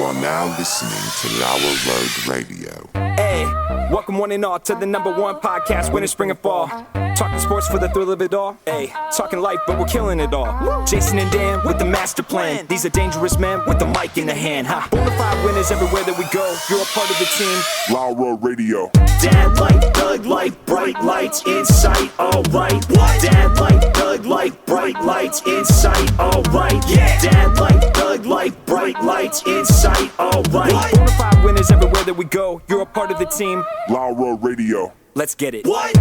are now listening to Lauer Road Radio. Hey, welcome one and all to the #1 podcast, winter, spring, and fall. Talking sports for the thrill of it all. Hey, talking life, but we're killing it all. Jason and Dan with the master plan. These are dangerous men with the mic in the hand. Bonafide winners everywhere that we go. You're a part of the team. Lauer Radio. Dad light, thug light, bright lights in sight. All right. What? Dad light, thug light, bright lights in sight. All right. Yeah. Dad light, thug light, bright lights in sight. All right. Bonafide winners everywhere that we go. You're a part of the team. Lauer Radio. Let's get it. What?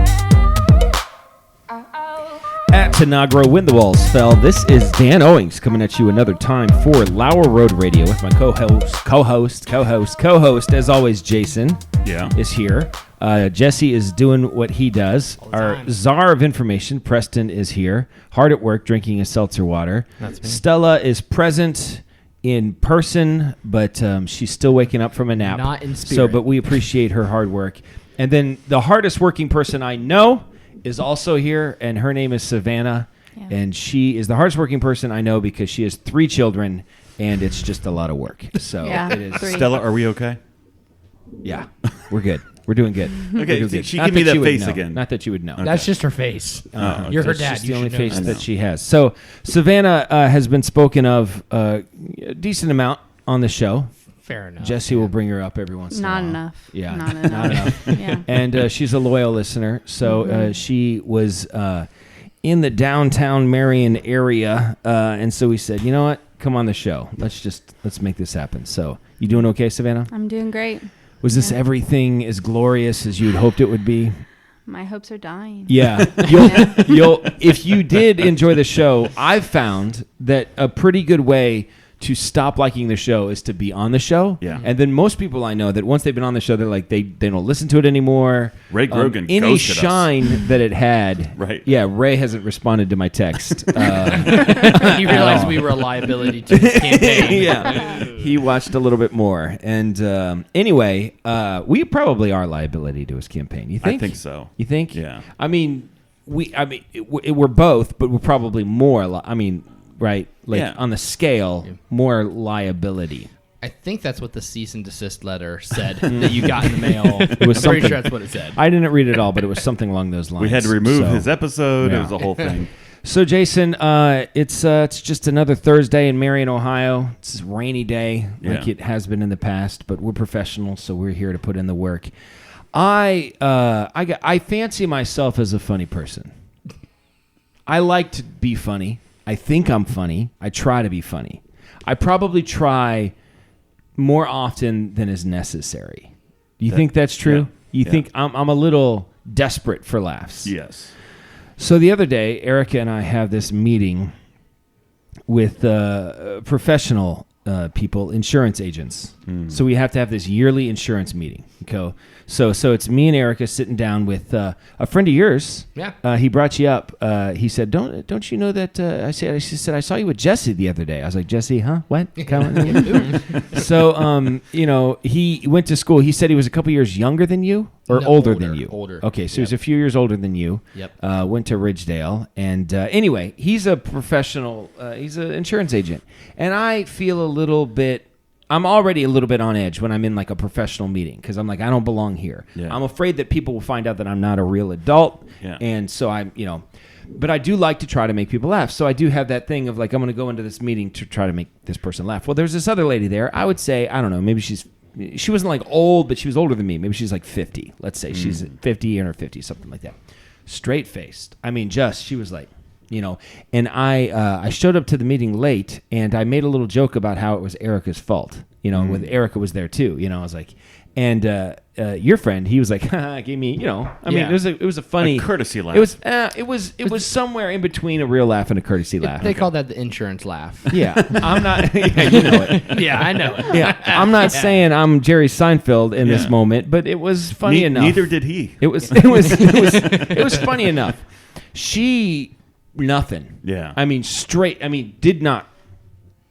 At Tanagra, when the walls fell, this is Dan Owings coming at you another time for Lauer Road Radio with my co-host, as always, Jason is here. Jesse is doing what he does. Our czar of information, Preston, is here, hard at work, drinking his seltzer water. That's me. Stella is present in person, but she's still waking up from a nap. Not in spirit. But we appreciate her hard work. And then the hardest working person I know is also here, and her name is Savanna, and she is the hardest working person I know because she has 3 children, and it's just a lot of work. So it is. 3. Stella, are we okay? Yeah, we're good. We're doing good. Okay, she gave me that face again. Not that you would know. Okay. That's just her face. You're her dad. Just the only face that she has. So Savanna has been spoken of a decent amount on the show. Fair enough. Jesse will bring her up every once in a while. Not enough. Yeah, not enough. Yeah. And she's a loyal listener. So she was in the downtown Marion area, and so we said, you know what? Come on the show. Let's make this happen. So you doing okay, Savanna? I'm doing great. Was this everything as glorious as you had hoped it would be? My hopes are dying. Yeah. You'll if you did enjoy the show, I've found that a pretty good way to stop liking the show is to be on the show. Yeah. And then most people I know that once they've been on the show, they're like, they don't listen to it anymore. Ray Grogan any ghosted shine that it had. Right. Yeah, Ray hasn't responded to my text. You realized we were a liability to his campaign. Yeah. He watched a little bit more. And anyway, we probably are a liability to his campaign. You think? I think so. You think? Yeah. We're both, but we're probably more. Right? On the scale, more liability. I think that's what the cease and desist letter said that you got in the mail. It was I'm pretty sure that's what it said. I didn't read it all, but it was something along those lines. We had to remove his episode. Yeah. It was a whole thing. So, Jason, it's just another Thursday in Marion, Ohio. It's a rainy day, like it has been in the past, but we're professionals, so we're here to put in the work. I fancy myself as a funny person. I like to be funny. I think I'm funny. I try to be funny. I probably try more often than is necessary. Do you think that's true? You think I'm a little desperate for laughs? Yes. So the other day, Erica and I have this meeting with professional people, insurance agents. So we have to have this yearly insurance meeting. Okay. So it's me and Erica sitting down with a friend of yours. Yeah. He brought you up. He said, "Don't you know that?" I said, "I saw you with Jesse the other day." I was like, "Jesse, huh? What?" So he went to school. He said he was a couple years younger than you or older than you. Older. Okay, so he's a few years older than you. Yep. Went to Ridgedale, and anyway, he's a professional. He's an insurance agent, and I feel a little bit. I'm already a little bit on edge when I'm in like a professional meeting because I'm like, I don't belong here. Yeah. I'm afraid that people will find out that I'm not a real adult. Yeah. And so but I do like to try to make people laugh. So I do have that thing of like, I'm going to go into this meeting to try to make this person laugh. Well, there's this other lady there. I would say, I don't know, maybe she wasn't like old, but she was older than me. Maybe she's like 50. Let's say she's 50 in her 50s, something like that. Straight faced. She was like, and I showed up to the meeting late, and I made a little joke about how it was Erica's fault, with Erica was there too, I was like, and your friend, he was like, gave me, it was a funny courtesy laugh. It was somewhere in between a real laugh and a courtesy laugh. They call that the insurance laugh. Yeah, I'm not. Yeah, you know it. Yeah, I know it. Yeah, I'm not saying I'm Jerry Seinfeld in this moment, but it was funny enough. Neither did he. It was funny enough. She. Nothing. Yeah. Straight. Did not.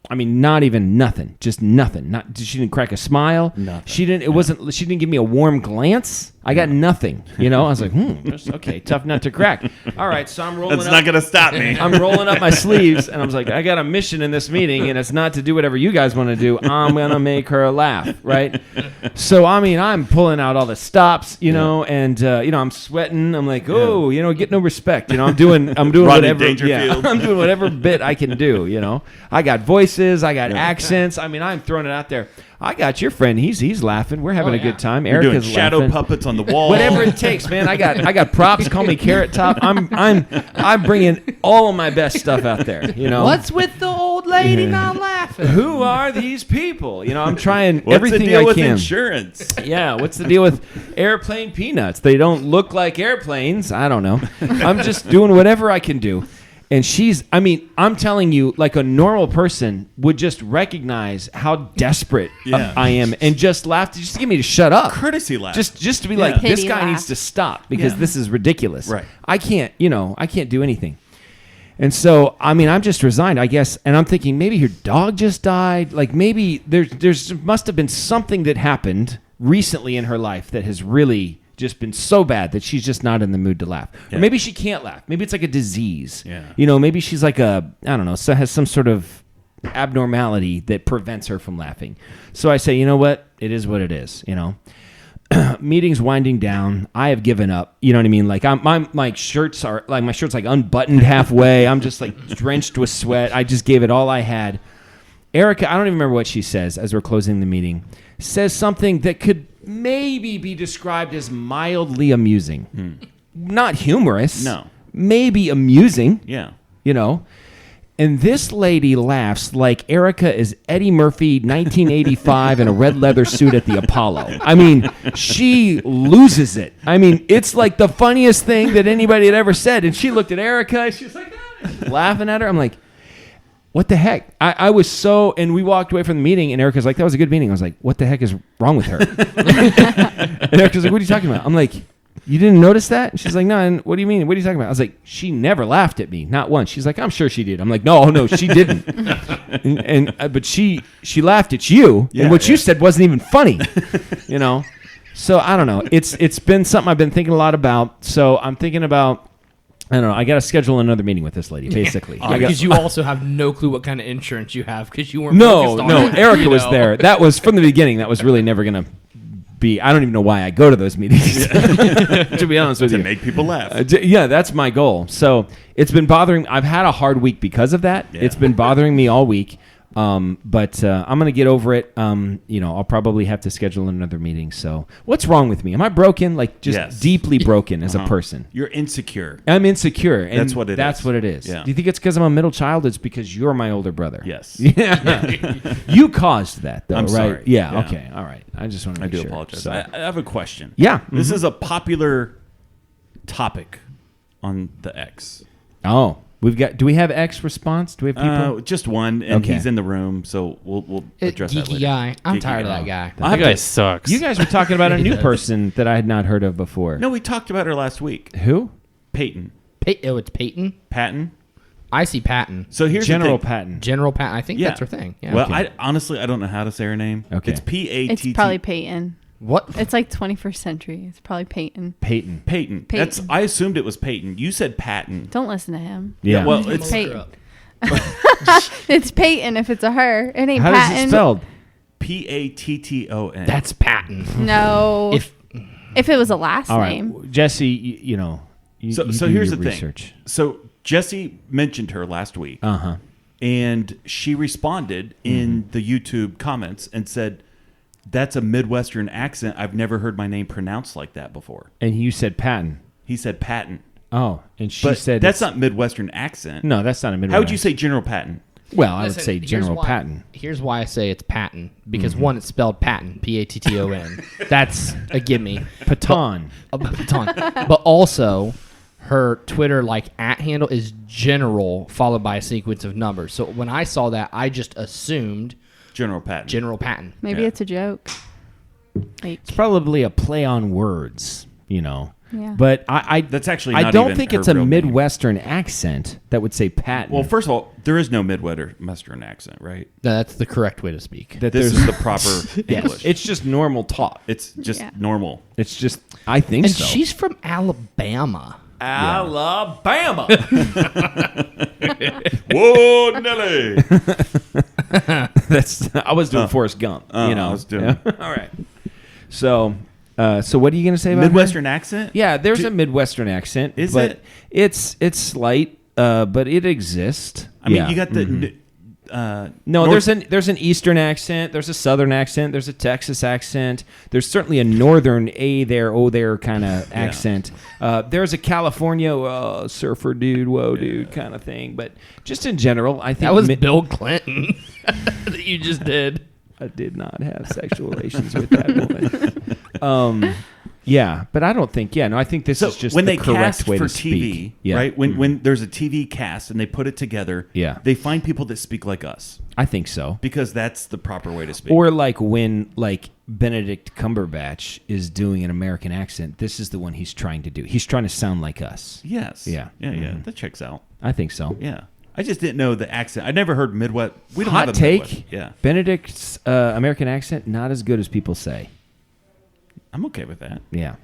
Not even nothing. Just nothing. She didn't crack a smile. Nothing. She didn't. It wasn't. She didn't give me a warm glance. I got nothing. I was like, that's okay, tough nut to crack. All right, so I'm rolling That's up. not going to stop me. I'm rolling up my sleeves, and I was like, I got a mission in this meeting, and it's not to do whatever you guys want to do. I'm going to make her laugh, right? So, I'm pulling out all the stops, and, I'm sweating. I'm like, get no respect. I'm doing whatever. I'm doing whatever bit I can do, I got voices, I got accents. I'm throwing it out there. I got your friend. He's laughing. We're having a good time. You're Erica's doing shadow laughing. puppets on the wall. Whatever it takes, man. I got props. Call me Carrot Top. I'm bringing all of my best stuff out there. What's with the old lady not laughing? Who are these people? I'm trying What's everything the deal I with can. insurance? Yeah, what's the deal with airplane peanuts? They don't look like airplanes. I don't know. I'm just doing whatever I can do. And I'm telling you, like a normal person would just recognize how desperate I am and just laugh, just get me to shut up. Courtesy laugh. Just to be like, this Pity guy laugh. needs to stop because this is ridiculous. Right. I can't do anything. And so, I'm just resigned, I guess. And I'm thinking maybe your dog just died. Like maybe there's must have been something that happened recently in her life that has really just been so bad that she's just not in the mood to laugh. Or maybe she can't laugh. Maybe it's like a disease. Yeah. Maybe she's like so has some sort of abnormality that prevents her from laughing. So I say, you know what? It is what it is, Meeting's winding down. I have given up. You know what I mean? Like my shirt's like unbuttoned halfway. I'm just like drenched with sweat. I just gave it all I had. Erica, I don't even remember what she says as we're closing the meeting, says something that could maybe be described as mildly amusing. Not humorous. No. Maybe amusing. Yeah. And this lady laughs like Erica is Eddie Murphy, 1985, in a red leather suit at the Apollo. She loses it. It's like the funniest thing that anybody had ever said. And she looked at Erica, and she was like, laughing at her. I'm like, what the heck? I was so, and we walked away from the meeting, and Erica's like, that was a good meeting. I was like, what the heck is wrong with her? And Erica's like, what are you talking about? I'm like, you didn't notice that? And she's like, no, and what do you mean? What are you talking about? I was like, she never laughed at me, not once. She's like, I'm sure she did. I'm like, no, she didn't. But she laughed at you, and what you said wasn't even funny, So I don't know. It's been something I've been thinking a lot about. So I'm thinking about, I don't know. I got to schedule another meeting with this lady, basically. Because you also have no clue what kind of insurance you have because you weren't focused on it. Erica was there. That was from the beginning. That was really never going to be. I don't even know why I go to those meetings, to be honest with you. To make people laugh. That's my goal. So it's been bothering. I've had a hard week because of that. Yeah. It's been bothering me all week. But I'm going to get over it. I'll probably have to schedule another meeting. So what's wrong with me? Am I broken? Like just deeply broken as a person? You're insecure. I'm insecure. And that's what it is. That's what it is. Yeah. Do you think it's because I'm a middle child? It's because you're my older brother. Yes. Yeah. You caused that, though, I'm right? sorry. Yeah. Yeah. Okay. All right. I just want to I make do sure. apologize. So- I have a question. Yeah. This is a popular topic on the X. Oh, do we have X response? Do we have people? Just one, and Okay. he's in the room, so we'll address that Geeky later. guy. I'm Geeky tired of guy. that guy. I have That guy to- sucks. You guys were talking about a new person that I had not heard of before. No, we talked about her last week. Who? Peyton. It's Peyton. Patton. I see Patton. So here's General the thing. Patton. General Patton. I think Yeah. that's her thing. Yeah. Well, Okay. I don't know how to say her name. Okay. It's P-A-T-T. It's probably Peyton. What? It's like 21st century. It's probably Peyton. Peyton. Peyton. Peyton. I assumed it was Peyton. You said Patton. Don't listen to him. Yeah. Well, It's it's Peyton. It's Peyton if it's a her. It ain't How Patton. is it spelled? P-A-T-T-O-N. That's Patton. No. If it was a last All right, name. Jesse. You know. So do here's your the research. thing. So Jesse mentioned her last week. Uh-huh. And she responded in the YouTube comments and said, that's a Midwestern accent. I've never heard my name pronounced like that before. And you said Patton. He said Patton. Oh, and she But said that's it's- not Midwestern accent. No, that's not a Midwest. How would you say General Patton? Well, I would Listen, say here's General why- Patton. Here's why I say it's Patton. Because one, it's spelled Patton. P-A-T-T-O-N. That's a gimme. Patton. A baton. But also, her Twitter @ handle is General followed by a sequence of numbers. So when I saw that, I just assumed General Patton. General Patton. Maybe Yeah. it's a joke. Like, It's probably a play on words. You know. Yeah. But I That's actually I not don't even think her it's a real name. Midwestern accent that would say Patton. Well, first of all, there is no Midwestern accent, right? No, that's the correct way to speak. that This there's is the proper yes, English. it's just normal talk. It's just Yeah. normal. It's just I think And so. she's from Alabama. Alabama. Whoa, Nelly! That's I was doing Forrest Gump. You know, I was doing- Yeah. All right. So what are you gonna say about her? Midwestern accent? Yeah, there's a Midwestern accent. Is but it? It's slight, but it exists. I mean, Yeah. you got the. No, North- there's an Eastern accent, there's a Southern accent, there's a Texas accent, there's certainly a Northern there kind of accent. There's a California surfer dude, whoa dude kind of thing. But just in general, I think That was Bill Clinton that you just did. I did not have sexual relations with that woman. Yeah, but I don't think. Yeah, no, I think this So is just when the they correct cast way for to TV, speak. Yeah. right? When there's a TV cast and they put it together, Yeah. they find people that speak like us I think so. because that's the proper way to speak. Or like when Benedict Cumberbatch is doing an American accent, this is the one he's trying to do. He's trying to sound like us. yes, Yeah. yeah, that checks out. I think so. Yeah, I just didn't know the accent. I never heard Midwest. We don't Hot have a take. Midwest. Yeah, Benedict's American accent not as good as people say. I'm okay with that. Yeah.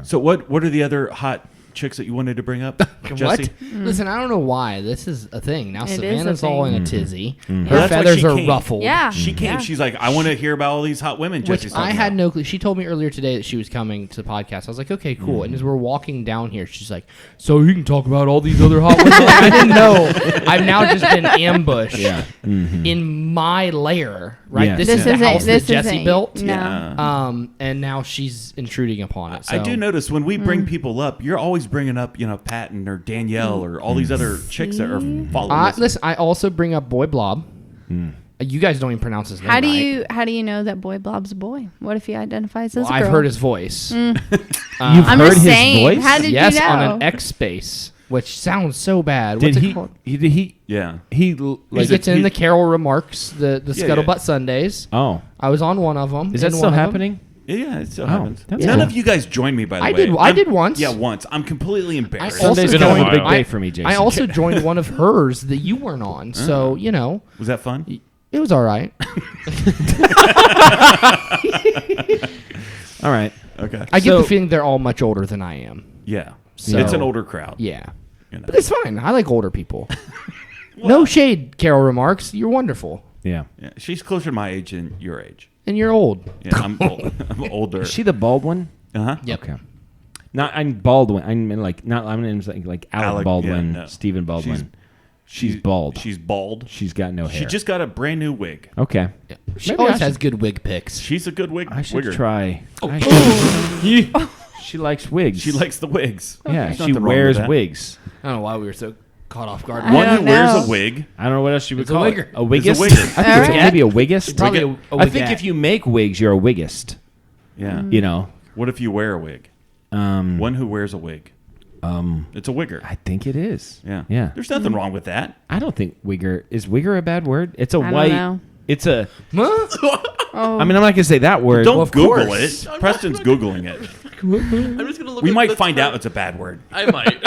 So what are the other hot chicks that you wanted to bring up, Jesse? What? Listen, I don't know why this is a thing. Now It is a Savannah's all in a thing. tizzy. Well, Her that's why feathers she are came. ruffled. Yeah. She came. Yeah. She's like, I want to hear about all these hot women. Which Jesse's I talking had about. no clue. She told me earlier today that she was coming to the podcast. I was like, okay, cool. And as we're walking down here, she's like, so you can talk about all these other hot women. I'm like, I didn't know. I've now just been ambushed in my lair. Right, Yeah. this This is the isn't- house this that Jesse isn't- built. No. And now she's intruding upon it. So. I do notice when we bring people up, you're always bringing up, Patton or Danielle or all these other chicks that are following us. Listen, I also bring up Boy Blob. You guys don't even pronounce his name. How do right? how do you know that Boy Blob's a boy? What if he identifies as Well, a girl? I've heard his voice. You've I'm heard just his saying. voice? How did Yes, you know? on an X space, which sounds so bad. Did What's he? it called? Did he? Yeah. He He like gets in the Carol remarks, the Yeah, Scuttlebutt yeah. Sundays. Oh, I was on one of them. is that still happening? Yeah, it still happens. that's None cool. of you guys joined me, by the I way. did- I did once. Yeah, once. I'm completely I embarrassed. also Sunday's been a joined- big day I- for me, Jason. I also joined one of hers that you weren't on. So, Was that fun? it was all right. All right. Okay. I get So- the feeling they're all much older than I am. Yeah. So- It's an older crowd. Yeah. You know. But it's fine. I like older people. No shade, Carol remarks. You're wonderful. Yeah. Yeah, she's closer to my age than your age. And you're old. Yeah, I'm old. I'm older. Is she the bald one? Uh-huh. Yep. Okay. Not I'm Baldwin. I mean not. I'm like Alec Alec, Baldwin, yeah, no. Stephen Baldwin. She's She- bald. She's bald. She's got no hair. She just got a brand new wig. okay. She Maybe I always should- has good wig picks. She's a good wig I should wigger. try. She likes wigs. She likes the wigs. Yeah, There's she nothing wrong wears with that. wigs. I don't know why we were so caught off guard. I One who don't wears know. a wig. I don't know what else she would It's a call wigger. it. A wiggist? It's a wigger. I think it's Alright. maybe a wiggist. Probably a I think wigette. if you make wigs, you're a wiggist. Yeah. You know. What if you wear a wig? One who wears a wig. It's a wigger. I think it is. Yeah. Yeah. There's nothing wrong with that. I don't think wigger is wigger a bad word. It's a I don't white. know. It's a. Oh, I mean, I'm not gonna say that word. Don't of Google course. it. Preston's Googling it. I'm just gonna look. We up might the find term. out it's a bad word. I might.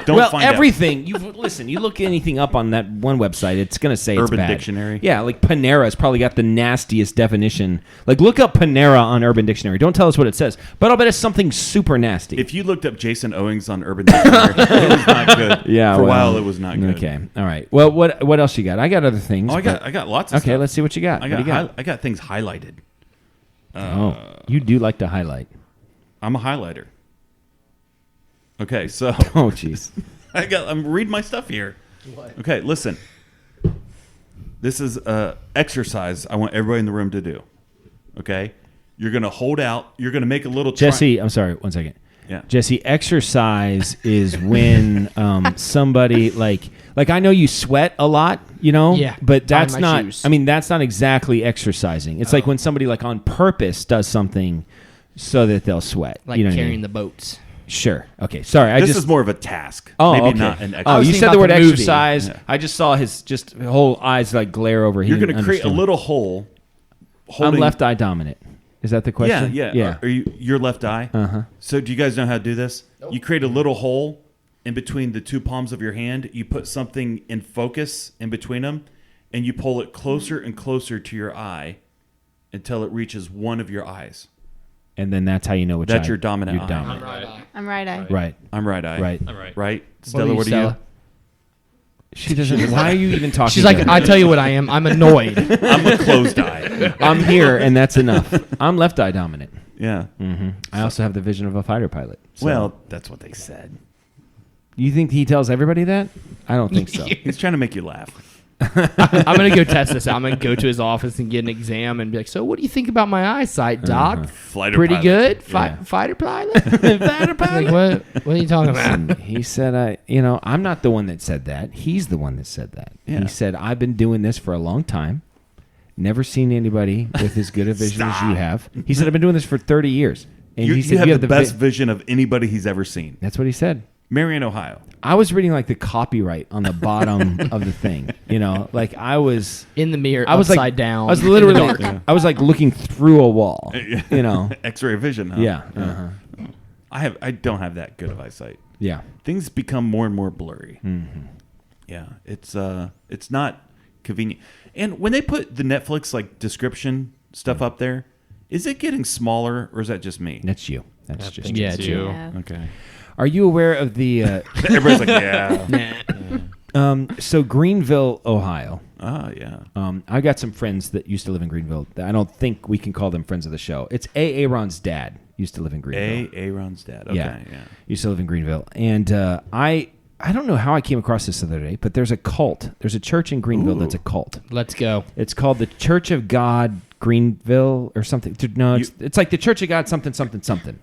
Don't well, find out. everything. You listen. You look anything up on that one website, it's gonna say it's Urban bad. Dictionary. Yeah, like Panera's probably got the nastiest definition. Like, look up Panera on Urban Dictionary. Don't tell us what it says, but I'll bet it's something super nasty. If you looked up Jason Owings on Urban Dictionary, it was not good. yeah, For a well, while, it was not good. Okay, all right. Well, what else you got? I got other things. Oh, I but- got lots of Okay, stuff. let's see what you got. I What do got you got? I got things highlighted. Oh, you do like to highlight. I'm a highlighter. Okay, so Oh, jeez. I'm reading my stuff here. Okay, listen. This is exercise I want everybody in the room to do. Okay? You're going to hold out. You're going to make a little Jesse, I'm sorry. 1 second. Yeah. Jesse, exercise is when somebody like I know you sweat a lot, you know? Yeah, But tying that's my not shoes. I mean, that's not exactly exercising. It's like when somebody like on purpose does something so that they'll sweat. Like you know what I carrying mean? the boats. Sure. Okay. Sorry. This is more of a task. Oh, Maybe okay. not an exercise. Oh, was you thinking said the about word the movie. exercise. Yeah. I just saw his whole eyes like glare over. He You're didn't going to create a understand. little hole. I'm Holding, left eye dominant. Is that the question? Yeah. Are you your left eye? Uh-huh. So do you guys know how to do this? You create a little hole in between the two palms of your hand. You put something in focus in between them, and you pull it closer and closer to your eye until it reaches one of your eyes. And then that's how you know which That's eye your dominant you're eye. dominant. I'm right eye. Right. I'm right eye. Right. I'm right. Right. What Stella, what are you? Stella? She doesn't. Why are you even talking? She's like, about I it? tell you what I am. I'm annoyed. I'm a closed eye. I'm here, and that's enough. I'm left eye dominant. Yeah. I also have the vision of a fighter pilot. So. Well, that's what they said. You think he tells everybody that? I don't think so. He's trying to make you laugh. I'm going to go test this out. I'm going to go to his office and get an exam and be like, so what do you think about my eyesight, doc? Fighter Pretty pilot. good? Yeah. Fighter pilot? Fighter pilot? Like, what are you talking about? And he said, I'm not the one that said that. He's the one that said that. Yeah. He said, I've been doing this for a long time. Never seen anybody with as good a vision as you have. He said, I've been doing this for 30 years. And he said, you have the best vision of anybody he's ever seen. That's what he said. Marion, Ohio. I was reading like the copyright on the bottom of the thing. Like I was In the mirror, I was upside like down. I was in the literally dark. I was like looking through a wall. X-ray vision, huh? Yeah. Uh-huh. I don't have that good of eyesight. Yeah. Things become more and more blurry. Mm-hmm. Yeah, it's not convenient. And when they put the Netflix like description stuff up there, is it getting smaller or is that just me? That's you. That's just Yeah, you. it's you. Yeah. Okay. Are you aware of the Everybody's like, yeah. so Greenville, Ohio? Oh, yeah. I got some friends that used to live in Greenville. I don't think we can call them friends of the show. It's Aaron's dad used to live in Greenville. Aaron's dad. Okay, yeah. Used to live in Greenville. And I don't know how I came across this the other day, but there's a cult. There's a church in Greenville that's a cult. Let's go. It's called the Church of God Greenville or something. No, it's like the Church of God something something something.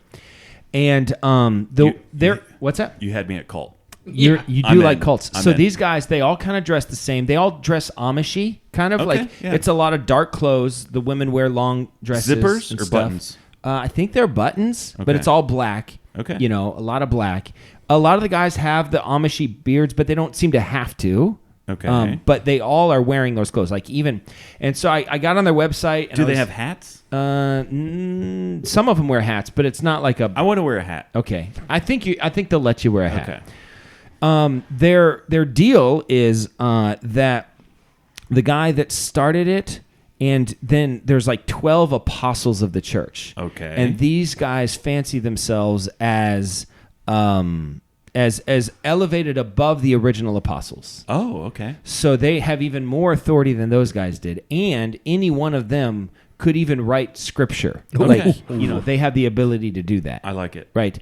And what's that? You had me at cult. You do I'm like in. cults. I'm So in. these guys, they all kind of dress the same. They all dress Amishy, kind of Okay, like yeah. it's a lot of dark clothes. The women wear long dresses. Zippers and or stuff. buttons? I think they're buttons, but Okay. it's all black. Okay. A lot of black. A lot of the guys have the Amishy beards, but they don't seem to have to. Okay. But they all are wearing those clothes. And so I got on their website. And Do they have hats? Some of them wear hats, but it's not like I want to wear a hat. Okay. I think they'll let you wear a hat. Okay. Their deal is that the guy that started it, and then there's like 12 apostles of the church. Okay. And these guys fancy themselves as elevated above the original apostles. Oh, okay. So they have even more authority than those guys did, and any one of them could even write scripture. Okay. They have the ability to do that. I like it. Right.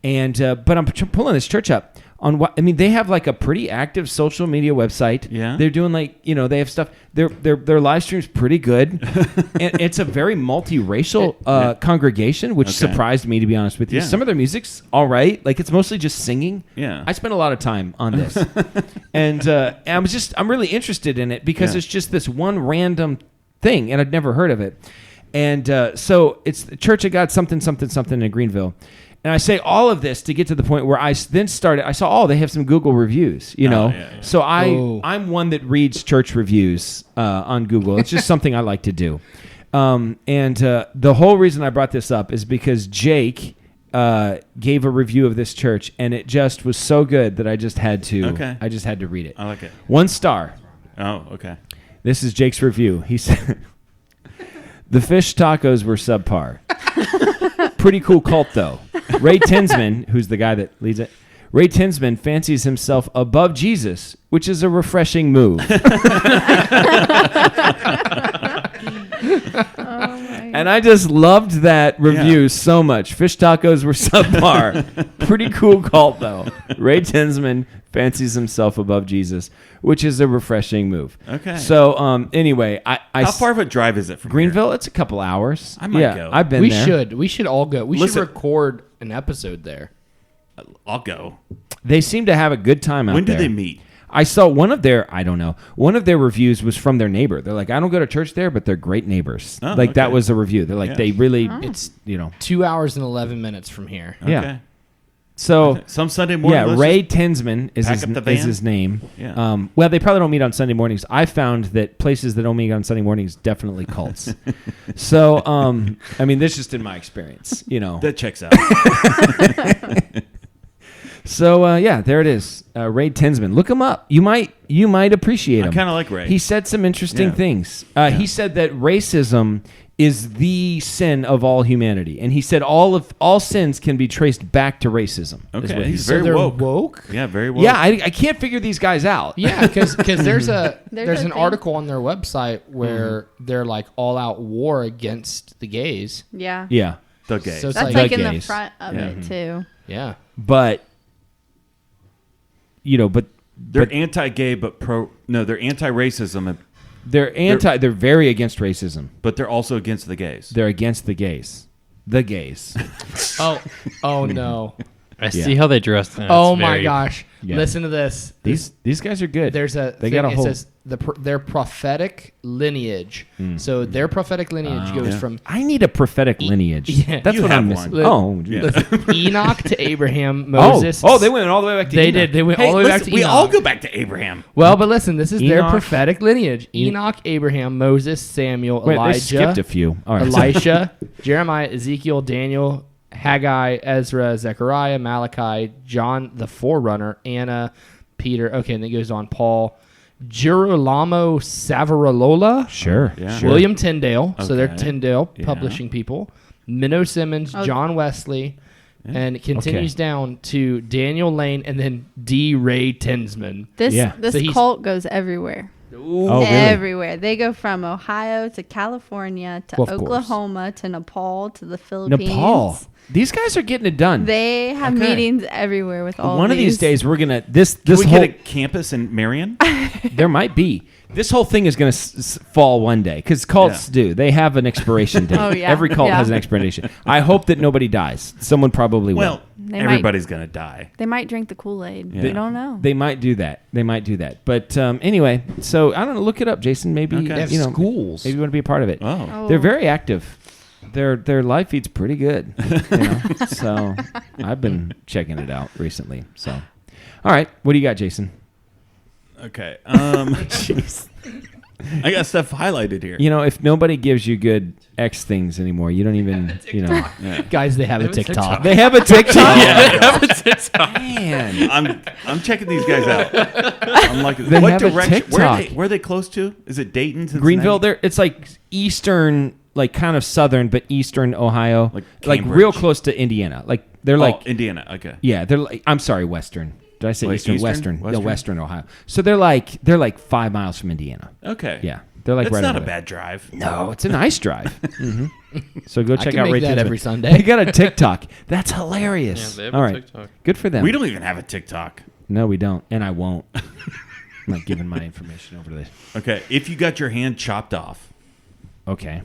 And but I'm pulling this church up on what they have like a pretty active social media website. Yeah. They're doing they have stuff. Their live stream's pretty good. And it's a very multiracial congregation, which surprised me, to be honest with you. Yeah. Some of their music's all right. Like it's mostly just singing. Yeah. I spent a lot of time on this. and I'm really interested in it because Yeah. it's just this one random thing and I'd never heard of it. And so it's the Church of God something something something in Greenville. And I say all of this to get to the point where I then started. I saw, they have some Google reviews, yeah. So I'm one that reads church reviews on Google. It's just something I like to do. And the whole reason I brought this up is because Jake gave a review of this church, and it just was so good that I just had to. Okay. I just had to read it. I like it. 1 star. Oh, okay. This is Jake's review. He said, "The fish tacos were subpar. Pretty cool cult, though. Ray Tinsman, who's the guy that leads it, Ray Tinsman fancies himself above Jesus, which is a refreshing move." And I just loved that review so much. Fish tacos were subpar. Pretty cool cult, though. Ray Tinsman fancies himself above Jesus, which is a refreshing move. Okay. So, anyway, How far of a drive is it from Greenville, it's a couple hours. I might go. I've been We there. We should all go. We Listen. should record an episode there. here? I'll go. They seem to have a good time out When there. did they meet? I saw one of their reviews was from their neighbor. They're like, I don't go to church there, but they're great neighbors. Oh, That okay. was a review. They're like, Yeah. they really, It's you know. 2 hours and 11 minutes from here. Yeah. Okay. So some Sunday morning. yeah, let's Ray just Tinsman is pack up the van? his name. Yeah. Well, they probably don't meet on Sunday mornings. I found that places that don't meet on Sunday mornings definitely cults. So, I mean, this is just in my experience, you know. That checks out. So yeah, there it is. Ray Tinsman. Look him up. You might appreciate him. I kind of like Ray. He said some interesting Yeah. things. He said that racism is the sin of all humanity, and he said all sins can be traced back to racism. is Okay, what he he's said. very they're woke. Yeah, very woke. Yeah, I can't figure these guys out. Yeah, because there's There's an a thing. article on their website where they're like all out war against the gays. Yeah. Yeah, The gays. So it's That's like- like in the gays. front of it too. Yeah. but they're anti-gay, but they're anti-racism, they're very against racism. but they're also against the gays. They're against the gays. The gays. Oh no. I see how they dressed. Oh my gosh. Yeah. Listen to this. These guys are good. There's a they thing, got a it whole. says their prophetic lineage. So their prophetic lineage goes Yeah. from I need a prophetic lineage. Yeah. That's You what have I'm missing. one. Oh, Yeah. listen, Enoch to Abraham, Moses. Oh, they went all the way back to They Enoch. did. They went Hey, all the way back listen, to we Enoch. all go back to Abraham. Well, but listen, this is their Enoch. prophetic lineage. Enoch, Abraham, Moses, Samuel, Wait, they Elijah, skipped a few. All right. Elisha, Jeremiah, Ezekiel, Daniel, Haggai, Ezra, Zechariah, Malachi, John the Forerunner, Anna, Peter. Okay, and then it goes on. Paul, Girolamo Savonarola, Sure. Yeah. Sure. William Tyndale. So they're Okay. Tyndale Yeah. publishing people. Minnow Simmons, Oh. John Wesley. And it continues down to Daniel Lane and then D. Ray Tinsman. This Yeah. this So he's- cult goes everywhere. Oh, really? Everywhere. They go from Ohio to California to Well, of course. Oklahoma to Nepal to the Philippines. Nepal. These guys are getting it done. They have Okay. meetings everywhere with all One of these these days, we're gonna this Can we whole get a campus in Marion? there might be this whole thing is gonna fall one day because cults do. They have an expiration date. Oh, yeah. Every cult Yeah. has an expiration. I hope that nobody dies. Someone probably will. Well, They might- everybody's gonna die. They might drink the Kool-Aid. Yeah. You don't know. They might do that. But anyway, so I don't know. Look it up, Jason. Maybe Okay. They have you know schools. Maybe you want to be a part of it. Oh, They're very active. Their live feed's pretty good. You know? So I've been checking it out recently. So, all right, what do you got, Jason? okay. I got stuff highlighted here. You know, if nobody gives you good X things anymore, you don't even, you know. Guys, they have a TikTok. They have a TikTok. Man, I'm checking these guys out. I'm like, They what have a direction? TikTok. Where are they close to? Is it Dayton? Cincinnati? Greenville, it's like eastern, like kind of southern, but eastern Ohio, Like like Cambridge. real close to Indiana. Like they're like, Indiana. Okay. yeah, they're like, I'm sorry, western. Did I say Like eastern? eastern? Western. No, Western? western Ohio. So they're like 5 miles from Indiana. Okay. Yeah, they're like That's right not a over there. bad drive. No, it's a nice drive. So go check can out make Ray that Tinsman. every Sunday. They got a TikTok. That's hilarious. Yeah, they have All a right, TikTok. good for them. We don't even have a TikTok. No, we don't, and I won't. I'm not giving my information over to this. Okay. If you got your hand chopped off, Okay.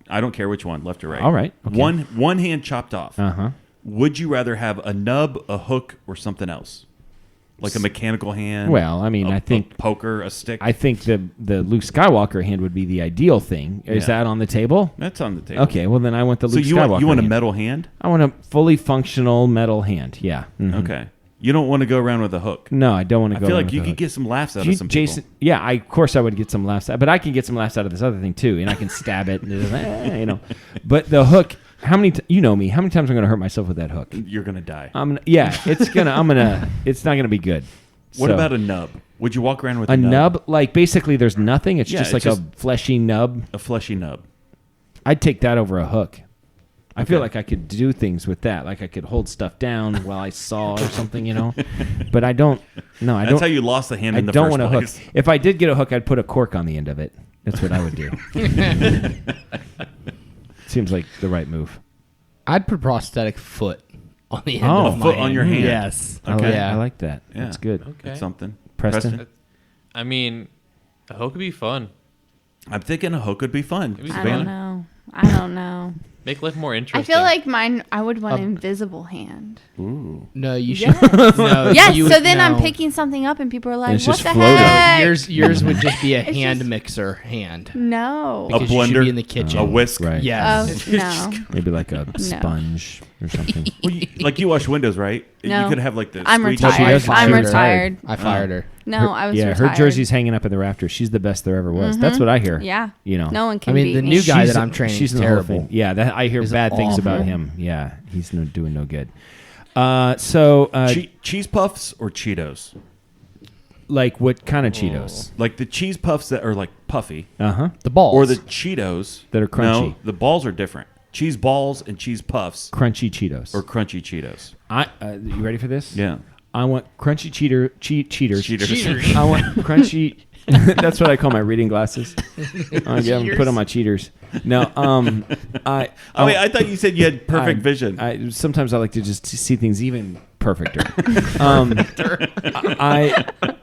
I don't care which one, left or right. All right, okay. One hand chopped off. Uh-huh. Would you rather have a nub, a hook, or something else? Like a mechanical hand? Well, I mean, I think a poker, a stick. the Luke Skywalker hand would be the ideal thing. Is Yeah. that on the table? That's on the table. Okay, well then I want the So Luke you Skywalker want a hand. metal hand? I want a fully functional metal hand. Yeah. Mhm. Okay. You don't want to go around with a hook. No, I don't want to I go. feel around like with you a could hook. get some laughs out You- of some Jason, people. yeah, of course I would get some laughs out, but I can get some laughs out of this other thing too, and I can stab it, and you know. But the hook, how many? You know me. How many times I'm going to hurt myself with that hook? You're gonna die. It's not gonna be good. What So, about a nub? Would you walk around with a nub? Like basically, there's nothing. It's Yeah, just it's like just- a fleshy nub. A fleshy nub. I'd take that over a hook. I feel Okay. like I could do things with that. Like I could hold stuff down while I saw or something, you know. But I don't. No, I That's don't. how you lost the hand I in the don't first want a place. hook. If I did get a hook, I'd put a cork on the end of it. That's what I would do. Seems like the right move. I'd put prosthetic foot on the end Oh, of a my foot on your hand. Yes. I like, Okay. I like that. Yeah. That's good. Okay. That's something. Preston? I mean, a hook could be fun. I'm thinking a hook would be fun. Maybe I Savannah? don't know. I don't know. Make life more I interesting. feel like mine. I would want an invisible hand. No, you should. Yes. No, Yes. you- So then no. I'm picking something up, and people are like, it's "What just the floating. heck?" Yours would just be a It's hand just- mixer hand. No. A Because you should blender? be in the kitchen. A whisk? Right. Yes. No. Maybe like a sponge or something. Well, like you wash windows, right? No. You could have like the I'm squeegee She retired. doesn't. I'm She retired. I fired her. No, I was yeah, retired. her jersey's hanging up in the rafters. She's the best there ever was. That's what I hear. Yeah. You know. No one I can mean, beat the me. new guy She's- that I'm training she's is in the whole terrible. thing. Yeah, that I hear He's bad things about awful. him. Yeah, he's doing no good. cheese puffs or Cheetos? Like what kind of Cheetos? Like the cheese puffs that are like puffy, Uh huh. The balls. or the Cheetos That are crunchy. No, the balls are different. Cheese balls and cheese puffs Crunchy Cheetos. or crunchy Cheetos. You ready for this? Yeah. I want crunchy cheaters. Cheaters. I want crunchy. That's what I call my reading glasses. I put on my cheaters. No, I. Oh wait, I thought you said you had perfect vision. Sometimes I like to just see things even perfecter.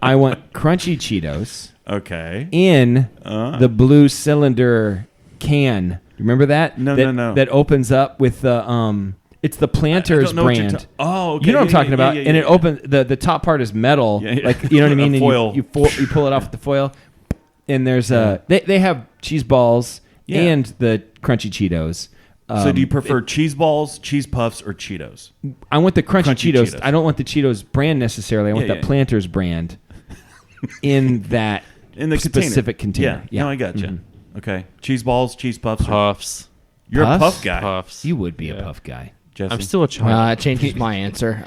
I want crunchy Cheetos Okay. in the blue cylinder can. Remember that? No, that, no. That opens up with the It's the Planters I don't know what you're brand. oh, okay. You know what I'm Yeah, talking yeah, about? yeah, And yeah, it opens the top part is metal, Yeah, yeah. like you know what I mean. A And foil. you pull it off with the foil, and there's they have cheese balls Yeah. and the crunchy Cheetos. So do you prefer cheese balls, cheese puffs, or Cheetos? I want the crunchy, Crunchy Cheetos. Cheetos. I don't want the Cheetos brand necessarily. I want Yeah, that yeah. Planters brand in that In the specific container. Yeah. No, I got you. Mhm. Okay. Cheese balls, cheese puffs. Puffs. You're Puffs? a puff guy. Puffs. You would be a Yeah. puff guy. Jesse. I'm still a child. It changes my answer.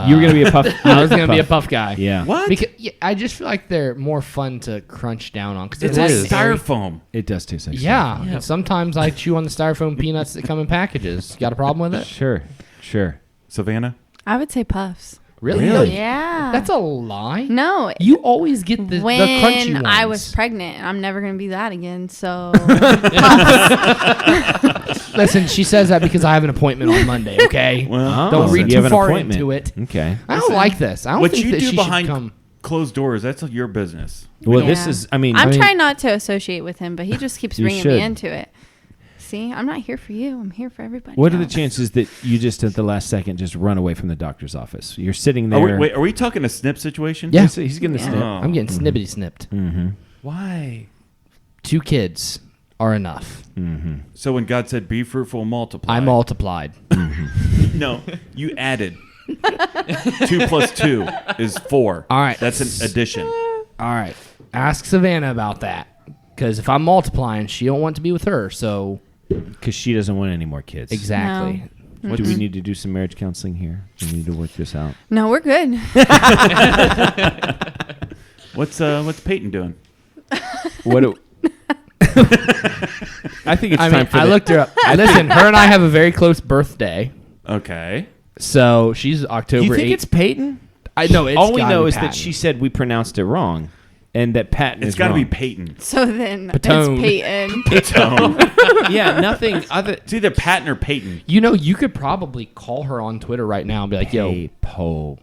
You were gonna be a puff. I was gonna be a puff guy. Yeah. What? Because I just feel like they're more fun to crunch down on because It's It like is. styrofoam. It does taste like Yeah, and sometimes I chew on the styrofoam peanuts that come in packages. Got a problem with it? Sure. Savannah? I would say puffs. Really? Yeah. That's a lie. no. You always get the When crunchy ones. I was pregnant, I'm never gonna be that again. So Listen, she says that because I have an appointment on Monday. Okay. Well, Don't Oh, read you have too an far appointment. into it. Okay. I don't like this. I don't what think you that do she behind should come. closed doors, that's your business. Well, Yeah. this is. I mean, I'm trying not to associate with him, but he just keeps You bringing should. me into it. See, I'm not here for you. I'm here for everybody. what are the else. chances that you just at the last second just run away from the doctor's office? You're sitting there. Are we talking a snip situation? Yeah. He's getting the Yeah. snip. Oh. I'm getting snippety snipped. Mm-hmm. Why? 2 kids are enough. Mm-hmm. So when God said, be fruitful, multiply. I multiplied. No, you added. 2 plus 2 is 4. All right. That's an addition. All right. Ask Savanna about that. Because if I'm multiplying, she don't want to be with her. So Because she doesn't want any more kids. exactly. What do we need to do? Some marriage counseling here. We need to work this out. No, we're good. What's Peyton doing? What? I think it's I time mean, for. I looked her up. Listen, her and I have a very close birthday. Okay. So she's October You think 8th. it's Peyton? I know it's All we gotta know be is that Patton. she said we pronounced it wrong, and that Patton It's is got to wrong. be Peyton. So then Patone. it's Peyton. Yeah, nothing other. It's either Patton or Peyton. You know, you could probably call her on Twitter right now and be like, "Yo,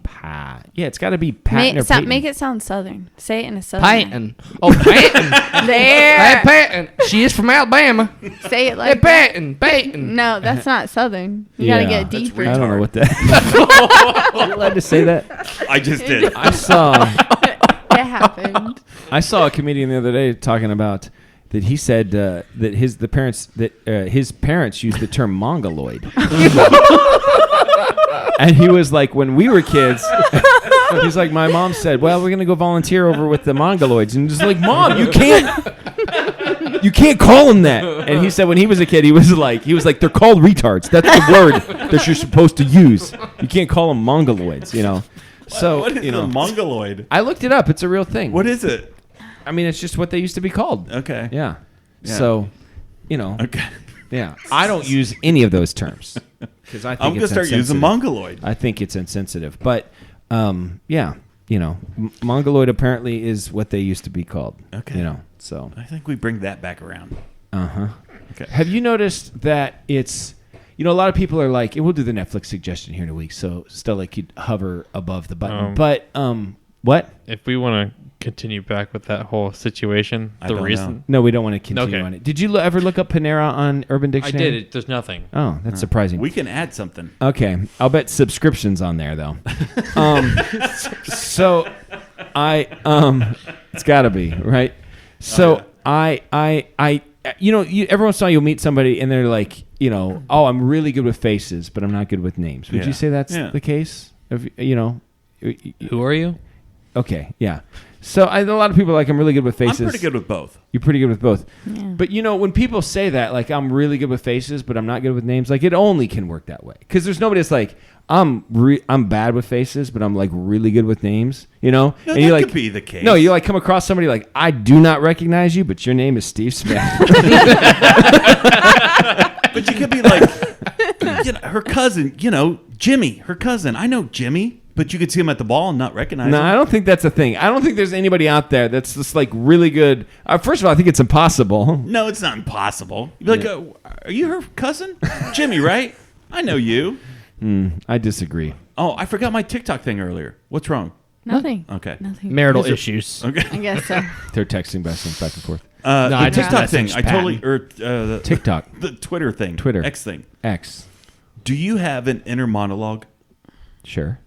Pat. Yeah, it's got to be Patton or Peyton. Make it sound southern. Say it in a southern. Peyton. Oh, Peyton. Hey, There. Peyton. She is from Alabama. Say it Hey, like that. Peyton. No, that's not southern. You gotta Yeah. get deeper. I don't know what that. Are you allowed to say that? I just did. I saw. It happened. I saw a comedian the other day talking about that. He said that his parents used the term mongoloid, and he was like, when we were kids, he's like, my mom said, well, we're gonna go volunteer over with the mongoloids, and just like, Mom, you can't call them that. And he said when he was a kid, he was like, they're called retards. That's the word that you're supposed to use. You can't call them mongoloids, you know. So What is you know, a mongoloid? I looked it up. It's a real thing. What is it? I mean, it's just what they used to be called. Okay. Yeah. Yeah. So, you know. Okay. Yeah. I don't use any of those terms because I think I'm going to it's start using insensitive. mongoloid. I think it's insensitive, but yeah, you know, mongoloid apparently is what they used to be called. Okay. You know, so. I think we bring that back around. Okay. Have you noticed that it's, you know, a lot of people are like, and we'll do the Netflix suggestion here in a week, so Stella could hover above the button. But what? If we want to continue back with that whole situation? I don't know. No, we don't want to continue Okay. on it. Did you ever look up Panera on Urban I Dictionary? did it. There's nothing. Oh, that's surprising. We can add something. Okay, I'll bet subscriptions on there though. So it's got to be right. So I every once in a while you'll meet somebody and they're like, oh, I'm really good with faces, but I'm not good with names. Would Yeah. you say that's Yeah. the case? Who are you? Okay, yeah. So a lot of people are like, I'm really good with faces. I'm pretty good with both. You're pretty good with both. Yeah. But when people say that, like, I'm really good with faces, but I'm not good with names, like, it only can work that way. Because there's nobody that's like, I'm bad with faces, but I'm like really good with names, No, and that you like could be the case. No, you like come across somebody like, I do not recognize you, but your name is Steve Smith. But you could be like, her cousin, Jimmy, her cousin. I know Jimmy, but you could see him at the ball and not recognize No, him. I don't think that's a thing. I don't think there's anybody out there that's just like really good. First of all, I think it's impossible. No, it's not impossible. You'd be like, are you her cousin? Jimmy, right? I know you. I disagree. Oh, I forgot my TikTok thing earlier. What's wrong? Nothing. Okay. Nothing. Marital issues. Okay. I guess so. They're texting back and forth. The I just TikTok thing. messaged I totally Patton. TikTok. the Twitter thing. Twitter. X thing. X. Do you have an inner monologue Sure.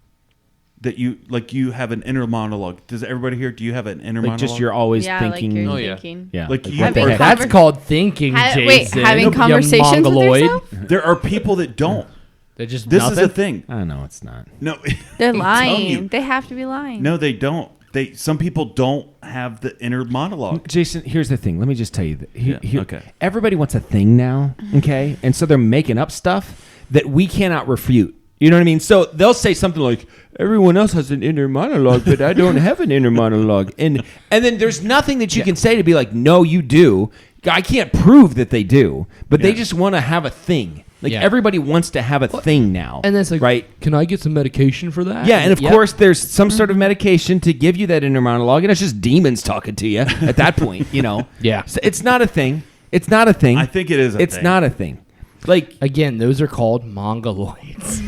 that you have an inner monologue? Does everybody here? Do you have an inner Like monologue? just you're always Yeah, thinking. like you're Oh, yeah. thinking. Yeah. Like like you- what the Having heck? That's called thinking, Jason. Wait, having You conversations with mongoloid. yourself? There are people that don't. They're just This nothing. is a thing. I know it's not. No, They're I'm telling lying. you. They have to be lying. No, they don't. Some people don't have the inner monologue. Jason, here's the thing. Let me just tell you. Okay. Everybody wants a thing now, okay? And so they're making up stuff that we cannot refute. You know what I mean? So they'll say something like, everyone else has an inner monologue, but I don't have an inner monologue. And then there's nothing that you can say to be like, no, you do. I can't prove that they do, but they Yeah. just want to have a thing. Like Yeah. everybody wants to have a thing now. And then it's like, right? can I get some medication for that? Yeah, and of Yep. course there's some sort of medication to give you that inner monologue, and it's just demons talking to you at that point, Yeah. So it's not a thing. It's not a thing. I think it is a It's thing. not a thing. Like, Again, those are called mongoloids.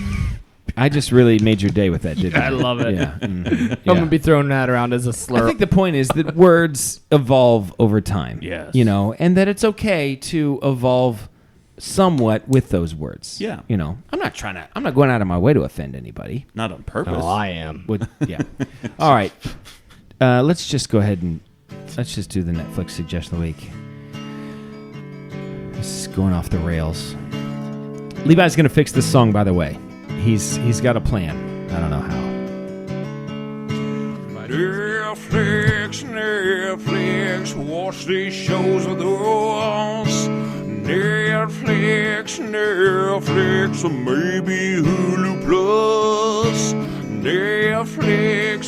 I just really made your day with that, didn't I? I love it. Yeah. Mhm. I'm Yeah. gonna be throwing that around as a slur. I think the point is that words evolve over time. Yes. And that it's okay to evolve somewhat with those words. Yeah. I'm not going out of my way to offend anybody. Not on purpose. oh, I am. Yeah. All right. Let's just go ahead and let's just do the Netflix suggestion of the week. This is going off the rails. Levi's going to fix this song, by the way. He's got a plan. I don't know how. Netflix, watch these shows with us. Netflix, or maybe Hulu Plus.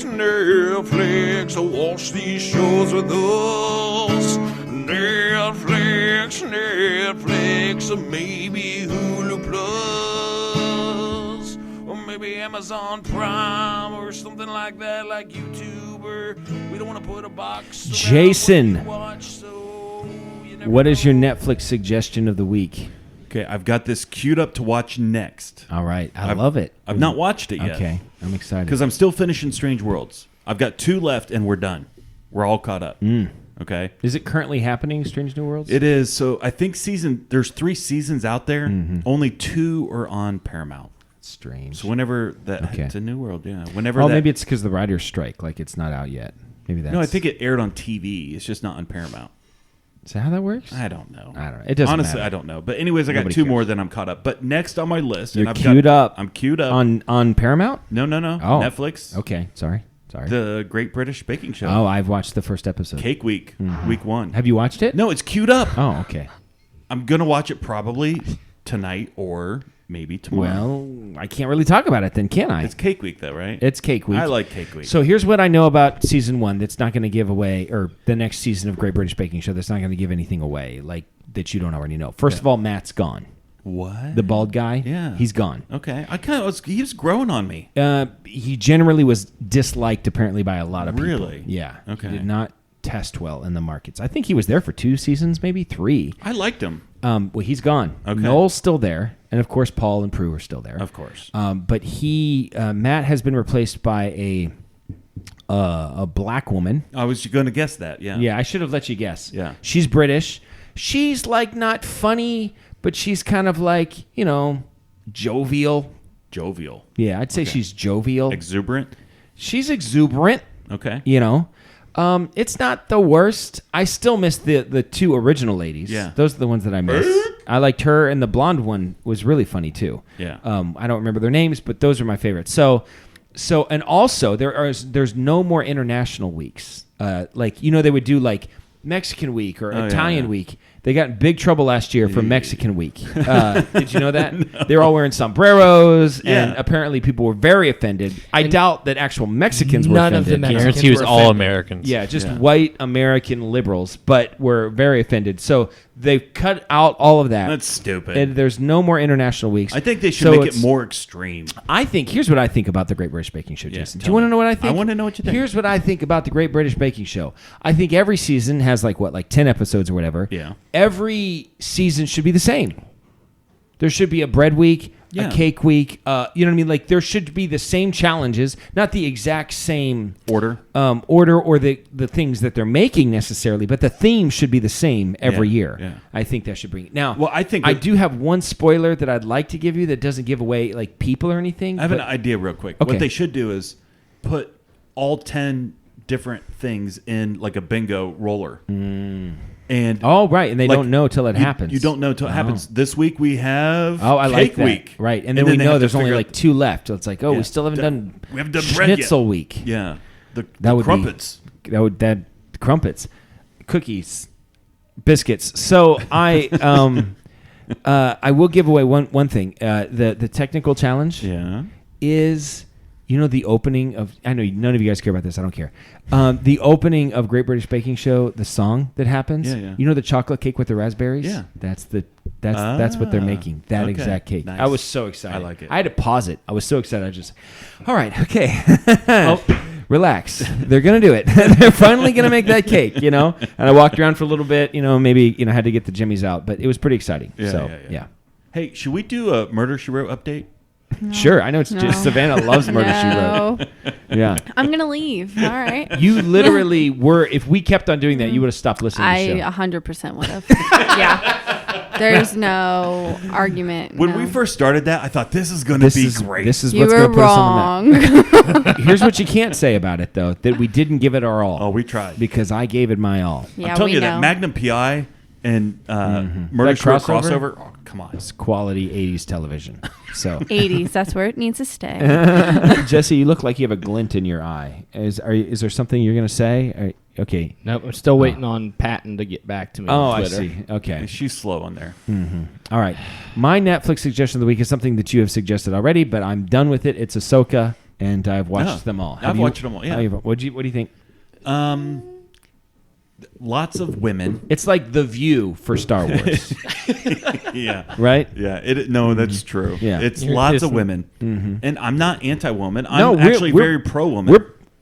Netflix, watch these shows with us. Netflix, or maybe Hulu Plus. Or maybe Amazon Prime or something like that, like YouTube, or we don't want to put a box around Jason, what you watch, so you never what is your know. Netflix suggestion of the week? Okay, I've got this queued up to watch next. All right. I I've- love it. I've not watched it yet. Okay. I'm excited. Because I'm still finishing Strange Worlds. I've got 2 left and we're done. We're all caught up. Okay. Is it currently happening, Strange New Worlds? It is. So I think there's 3 seasons out there. Mm-hmm. Only 2 are on Paramount. Strange. So whenever that, Okay. it's a new world, yeah. Whenever Oh, that, maybe it's because the writer's strike. Like it's not out yet. Maybe that's. no, I think it aired on TV. It's just not on Paramount. Is that how that works? I don't know. I don't know. It doesn't Honestly, matter. I don't know. But anyways, I got Nobody 2 cares. more, then I'm caught up. But next on my list, You're and queued up. I'm queued up. On Paramount? No. Oh. Netflix. Okay. Sorry. The Great British Baking Show. Oh, I've watched the first episode. Cake Week, week 1. Have you watched it? No, it's queued up. Oh, okay. I'm gonna watch it probably tonight or maybe tomorrow. Well, I can't really talk about it then, can I? It's Cake Week though, right? It's Cake Week. I like Cake Week. So here's what I know about season 1 that's not going to give away, or the next season of Great British Baking Show that's not going to give anything away, like that you don't already know. First of all, Matt's gone. What? The bald guy. Yeah. He's gone. Okay. He was growing on me. He generally was disliked apparently by a lot of people. Really? Yeah. Okay. He did not test well in the markets. I think he was there for 2 seasons, maybe 3. I liked him. Well, he's gone. Okay. Noel's still there, and of course Paul and Prue are still there. Of course. But Matt has been replaced by a a black woman. I was going to guess that. Yeah. Yeah, I should have let you guess. Yeah. She's British. She's like not funny, but she's kind of like, jovial. Jovial. Yeah, I'd say she's jovial. Exuberant. She's exuberant. Okay. It's not the worst. I still miss the two original ladies. Yeah. Those are the ones that I miss. I liked her, and the blonde one was really funny too. Yeah. I don't remember their names, but those are my favorites. So and also there's no more international weeks. They would do like Mexican week or Italian week. They got in big trouble last year for Mexican week. Did you know that? No. They were all wearing sombreros, and apparently people were very offended. I doubt that actual Mexicans were offended. None of the Mexicans He was were all offended. Americans. Yeah, just white American liberals, but were very offended. So they've cut out all of that. That's stupid. And there's no more international weeks. I think they should make it more extreme. Here's what I think about the Great British Baking Show, Jason. Do you tell want to me. know what I think? I want to know what you think. Here's what I think about the Great British Baking Show. I think every season has like 10 episodes or whatever. Yeah. Every season should be the same. There should be a bread week, a cake week. You know what I mean? Like there should be the same challenges, not the exact same order or the things that they're making necessarily, but the theme should be the same every year. Yeah. I think that should bring it. Now, Well, I think I do have one spoiler that I'd like to give you that doesn't give away like people or anything. I have an idea real quick. Okay. What they should do is put all 10 different things in like a bingo roller. And right, and they like, don't know till it happens. You don't know till it happens. This week we have I like cake that. week. Right, and then we they know have to there's only figure like out- 2 left. So it's like, we still haven't done we haven't done bread yet. Schnitzel week. Yeah. The Would crumpets. That crumpets, cookies, biscuits. So I will give away one thing. The technical challenge is the opening of. I know none of you guys care about this. I don't care. The opening of Great British Baking Show, the song that happens. Yeah. The chocolate cake with the raspberries. Yeah. That's what they're making. That okay. exact cake. Nice. I was so excited. I like it. I had to pause it. I was so excited. All right, okay. Relax. They're gonna do it. They're finally gonna make that cake. And I walked around for a little bit. Maybe had to get the jimmies out, but it was pretty exciting. Yeah. Hey, should we do a Murder, She Wrote update? No. Sure, I know it's just Savannah loves Murder, She Wrote. Yeah. I'm going to leave. All right. You literally were, if we kept on doing that, you would have stopped listening to the show. 100% would have. Yeah. There's no argument. When we first started that, I thought this is going to be great. This is you what's were going to put us on the wrong. map. Here's what you can't say about it, though, that we didn't give it our all. Oh, we tried. Because I gave it my all. Yeah, I'm telling we you know. that Magnum PI and Murder, That She Wrote crossover? crossover. Oh, come on. It's quality 80s television. So, 80s. That's where it needs to stay. Jesse, you look like you have a glint in your eye. Is there something you're going to say? Okay. Nope, I'm still waiting on Patton to get back to me Oh, on I Twitter. see. Okay. She's slow on there. All right. My Netflix suggestion of the week is something that you have suggested already, but I'm done with it. It's Ahsoka, and I've watched them all. I've watched them all, yeah. What do you think? Lots of women. It's like The View for Star Wars, Yeah. right? Yeah. No, that's true. Yeah. It's You're lots of kissing. women. And I'm not anti-woman. No, I'm actually very pro-woman.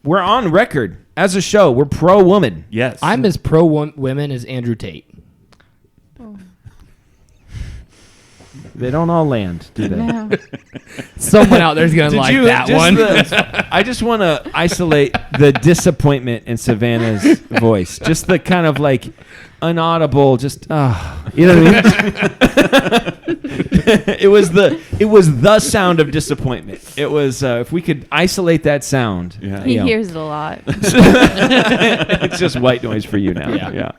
We're on record as a show. We're pro-woman. Yes. I'm as pro women as Andrew Tate. They don't all land, do they? No. Someone out there's gonna like that one. I just want to isolate the disappointment in Savannah's voice. Just the kind of like inaudible, just you know what I mean? It was the sound of disappointment. It was if we could isolate that sound. Yeah. He hears it a lot. It's just white noise for you now. Yeah.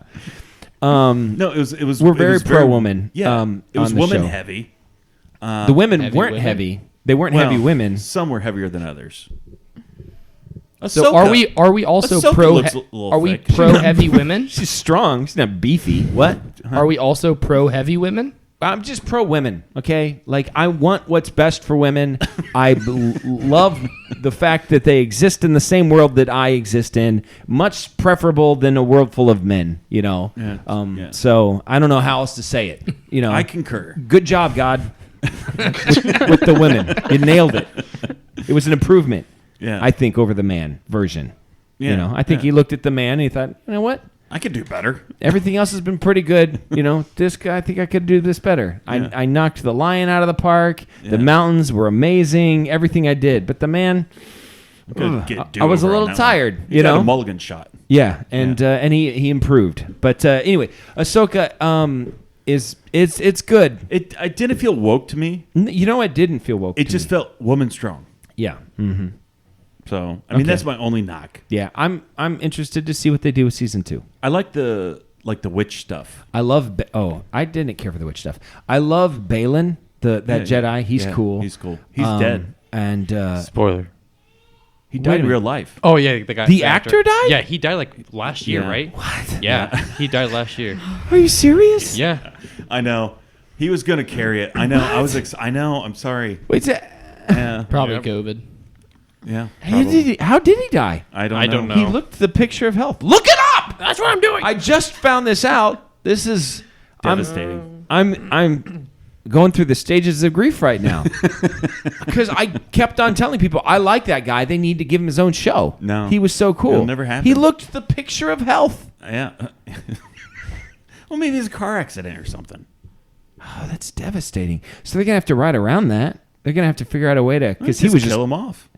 No, it was. We're it very was pro-woman. Yeah, it was on the woman show. heavy. The women Heavy weren't women? heavy. They weren't Well, heavy women. Some were heavier than others. So Ahsoka. are we also Ahsoka pro? looks a little Are we thick. pro heavy women? She's strong. She's not beefy. What? Are we also pro heavy women? I'm just pro women, okay? Like, I want what's best for women. I love the fact that they exist in the same world that I exist in. Much preferable than a world full of men, you know? Yeah. So, I don't know how else to say it, you know? I concur. Good job, God, with the women. You nailed it. It was an improvement, Yeah. I think, over the man version. You Yeah, know, I think he looked at the man and he thought, you know what? I could do better. Everything else has been pretty good. You know, this guy, I think I could do this better. Yeah. I knocked the lion out of the park. Yeah. The mountains were amazing. Everything I did. But the man, I was a little tired. You know, a mulligan shot. Yeah, and he improved. But anyway, Ahsoka it's good. It didn't feel woke to me. You know, it didn't feel woke. It just felt woman strong. Yeah. Mm-hmm. So I mean, that's my only knock. Yeah, I'm interested to see what they do with season 2. I like the witch stuff. I love. I didn't care for the witch stuff. I love Balin, that Jedi. He's cool. He's cool. He's dead. And spoiler. He died in real life. Oh yeah, the guy. The actor died? Yeah, he died like last year, right? What? Yeah, he died last year. Are you serious? Yeah. I know. He was gonna carry it. I know. I know. I'm sorry. Wait. Yeah. Probably COVID. Yeah. How did he die? I don't know. He looked the picture of health. Look it up. That's what I'm doing. I just found this out. This is devastating. I'm going through the stages of grief right now because I kept on telling people I like that guy. They need to give him his own show. No, he was so cool. It'll never happen. He looked the picture of health. Yeah. Well, maybe it's a car accident or something. Oh, that's devastating. So they're gonna have to ride around that. They're gonna have to figure out a way to because he was kill him off.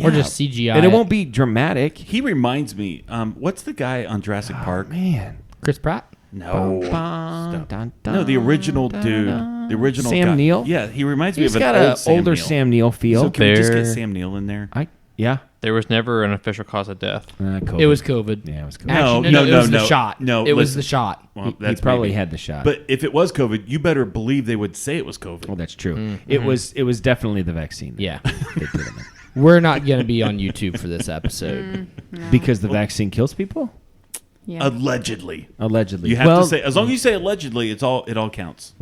Or just CGI. And it won't be dramatic. He reminds me. What's the guy on Jurassic Park? Man, Chris Pratt? No. Stop. No, the original dude. The original Sam guy. Neill? Yeah, he reminds me he's of got an an old Sam older Neill. Sam Neill feel. So can we just get Sam Neill in there? Yeah. There was never an official cause of death. COVID. It was COVID. Yeah, it was COVID. Actually, No, it was the no. shot. No, it was listen. the shot. Well, He that's probably maybe. had the shot. But if it was COVID, you better believe they would say it was COVID. Well, that's true. Mm-hmm. It was definitely the vaccine. Yeah. They put him in. We're not going to be on YouTube for this episode. Because the vaccine kills people? Yeah. Allegedly. Allegedly. You have to say, as long as you say allegedly, it all counts.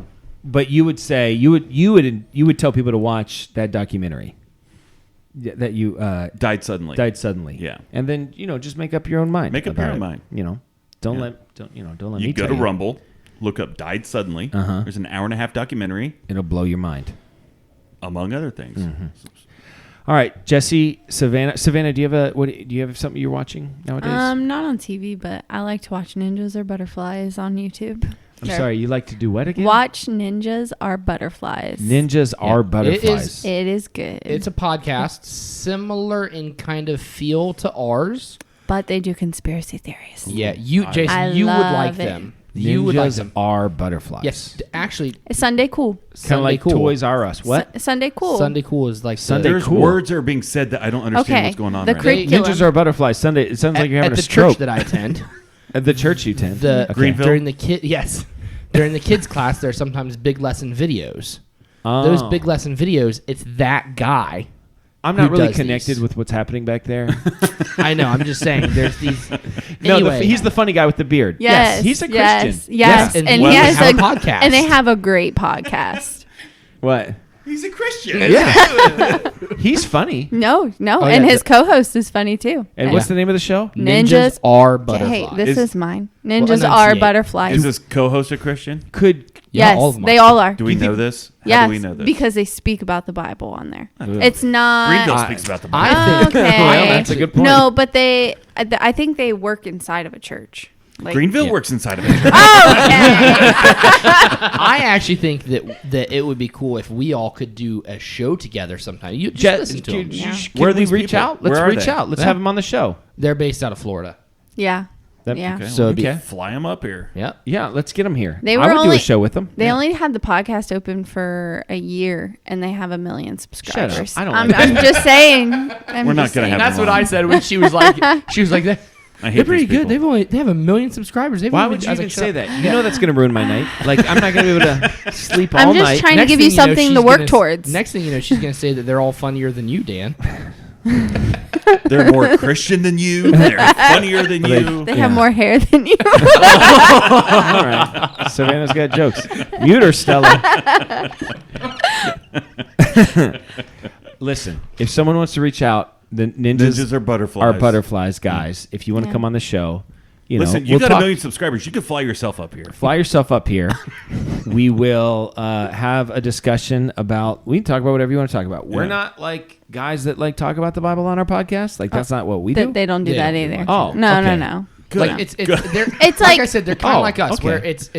But you would say you would tell people to watch that documentary that you Died suddenly. Yeah. And then, just make up your own mind. Make up your about own it. mind. Don't Yeah. let You me go tell to Rumble, look up Died Suddenly. Uh-huh. There's an 1.5-hour documentary, It'll blow your mind. among other things. Mm-hmm. All right, Jesse, Savannah. Savannah, do you have something you're watching nowadays? Not on TV, but I like to watch Ninjas or Butterflies on YouTube. I'm sorry, you like to do what again? Watch Ninjas Are Butterflies. Ninjas Are Butterflies. It is good. It's a podcast similar in kind of feel to ours. But they do conspiracy theories. Yeah, Jason, I you would love like it. them. Ninjas You would like them. Are Butterflies. Yes, actually, It's Sunday Cool. Kind of Sunday like Cool. Toys R Us. What? Sunday Cool. Sunday Cool is like Sunday There's Cool. words that are being said that I don't understand Okay, what's going on the right creek- now. Curriculum. Ninjas Are Butterflies. Sunday. It sounds like you're having at a the stroke. church that I attend. At the church you attend. Okay. Greenville? During the during the kids class, there are sometimes big lesson videos. Oh. Those big lesson videos, it's that guy. I'm not who really does connected these. with what's happening back there. I know. I'm just saying. There's these. No, Anyway, he's the funny guy with the beard. Yes. he's a yes, Christian. Yes. and And well, he they has have a podcast. And they have a great podcast. What? He's a Christian. Yeah. He's funny. No. Oh, and yeah, his co-host is funny too. And what's the name of the show? Ninjas are butterflies. Hey, this is mine. Ninjas enunciate. are butterflies. Is this co-host a Christian? Could Yeah, yes, all of them they are. all are. Do we know this? How Yes, do we know this? because they speak about the Bible on there. It's not. Greenville speaks about the Bible. I think. Okay. Well, that's a good point. No, but I think they work inside of a church. Like, Greenville works inside of it. Okay. I actually think that it would be cool if we all could do a show together sometime. You just listen to them. Where are we these reach people? out? Let's Where are reach they? out. Let's Yeah. have him on the show. They're based out of Florida. Yeah. That- Yeah. Okay, So it'd be- Okay. fly him up here. Yep. Yeah, let's get him here. They I were would do only- a show with him. They only had the podcast open for a year, and they have 1 million subscribers. I don't I'm, like I'm just saying. We're not gonna have That's them what on. I said when she was like, I hate they're pretty these good. people. They have 1 million subscribers. Why would you even say that? You know that's going to ruin my night. Like, I'm not going to be able to sleep all I'm just night. trying to give you something to work towards. Next thing you know, she's going to say that they're all funnier than you, Dan. They're more Christian than you. They're funnier than you. They have more hair than you. All right. Savannah's got jokes. Mute her, Stella. Listen, if someone wants to reach out, the Ninjas are butterflies. Are butterflies, guys. If you want to Yeah. come on the show, Listen, you we'll got talk- 1 million subscribers. You could fly yourself up here. Fly yourself up here. We will have a discussion about. We can talk about whatever you want to talk about. We're Yeah. not like guys that like talk about the Bible on our podcast. Like that's not what we do. They don't do Yeah. that either. Oh, no, okay. no. Good. Like they're It's like like- I said, they're kind of Oh, like us, okay. where it's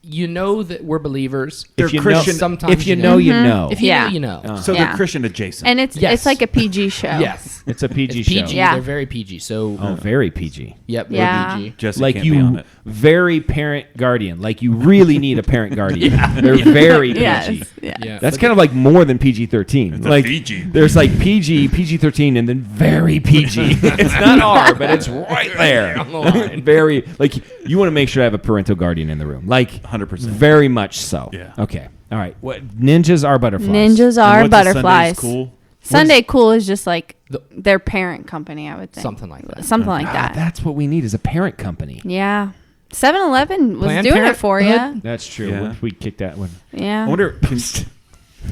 you know that we're believers. They're If you Christian. know, Sometimes if you you know, know. you know. If you Yeah. know, you know. So Yeah. they're Christian adjacent. And it's Yes. like a PG show. Yes. It's a PG It's show. PG. Yeah. They're very PG. So, Oh, very PG. yep, we're Yeah. PG. Jesse Like can't be on you, it. very parent guardian. Like you really need a parent guardian. They're very PG. Yes. Yeah. Yeah. That's kind of like more than PG-13. It's a like Fiji. there's like PG, PG-13, and then very PG. It's not R, but it's right there. On the line. Very like you want to make sure to have a parental guardian in the room. Like 100%. Very much so. Yeah. Okay. All right. What ninjas are butterflies? Ninjas And are what's a butterflies. Sunday's cool? Sunday Cool is just like their parent company, I would think. Something like that. Something like Ah, that. that's what we need is a parent company. Yeah. 7-Eleven was Planned doing it for you. Parenthood? That's true. Yeah. We kicked that one. Yeah. I wonder.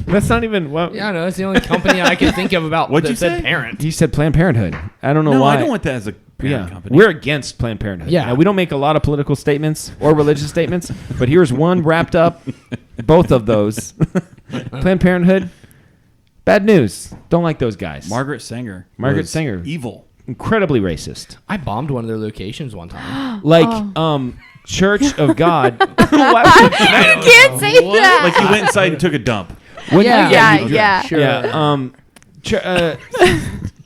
That's not even what. Yeah, I know. It's the only company I can think of about What'd that you said say? parent. He said Planned Parenthood. I don't know no, why. I don't want that as a parent company. We're against Planned Parenthood. Yeah. Now, we don't make a lot of political statements or religious statements, but here's one wrapped up. Both of those. Planned Parenthood. Bad news. Don't like those guys. Margaret Sanger. Margaret was Sanger. Evil. Incredibly racist. I bombed one of their locations one time. Like, Church of God. You can't say that. Like you went inside and took a dump. Yeah. Sure. Yeah.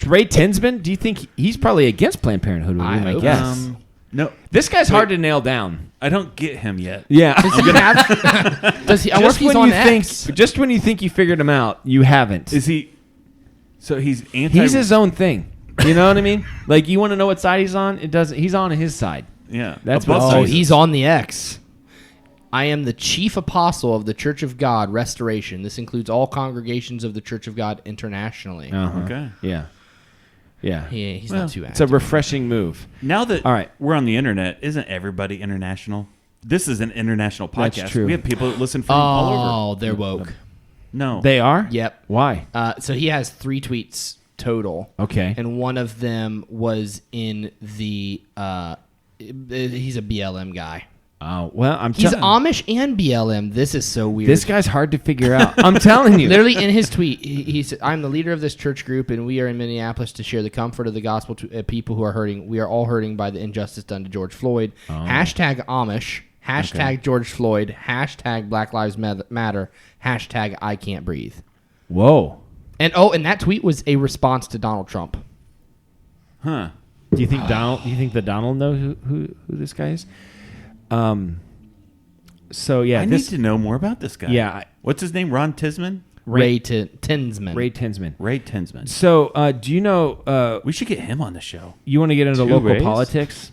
Ray Tinsman, do you think he's probably against Planned Parenthood? Would be I my hope guess. No, This guy's hard to nail down. I don't get him yet. Yeah. Does he have? Does he? I wonder if Just he's when on you X. think, just when you think you figured him out, you haven't. Is he? So he's anti. He's his own thing. You know what I mean? Like you want to know what side he's on? It doesn't. He's on his side. Yeah, That's above what- Oh, Jesus. he's on the X. I am the chief apostle of the Church of God Restoration. This includes all congregations of the Church of God internationally. Uh-huh. Okay. Yeah. Yeah. Yeah, he's Well, not too It's a active. refreshing move. Now that All right. we're on the internet, isn't everybody international? This is an international podcast. That's true. We have people that listen from all over. Oh, they're woke. No, They are? Yep. Why? So he has 3 tweets total. Okay. And one of them was in the. He's a BLM guy. Oh, well, I'm He's telling Amish and BLM. This is so weird. this guy's hard to figure out. I'm telling you. Literally in his tweet, he said, "I'm the leader of this church group, and we are in Minneapolis to share the comfort of the gospel to people who are hurting. We are all hurting by the injustice done to George Floyd. Hashtag Amish. Hashtag George Floyd. Hashtag Black Lives Matter. Hashtag I can't breathe." Whoa. And that tweet was a response to Donald Trump. huh? Do you think Donald? Do you think that Donald knows who this guy is? So yeah, I this need to know more about this guy. Yeah. What's his name? Ron Tisman? Ray Tinsman. Ray Tinsman. Ray Tinsman. So do you know? We should get him on the show. You want to get into Two local Rays? politics?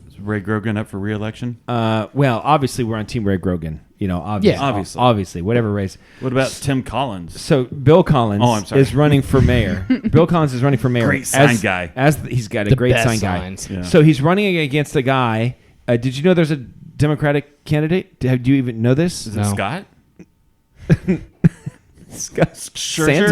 Is Ray Grogan up for re-election? Well, obviously we're on Team Ray Grogan. You know, obviously, Yeah. obviously, whatever race. What about Tim Collins? So Bill Collins Oh, I'm sorry. is running for mayor. Bill Collins is running for mayor. Great sign guy. He's got a The great best sign guy. signs. Yeah. So he's running against a guy. Did you know there's a Democratic candidate? Do you even know this? Is No. it Scott? Scherzer?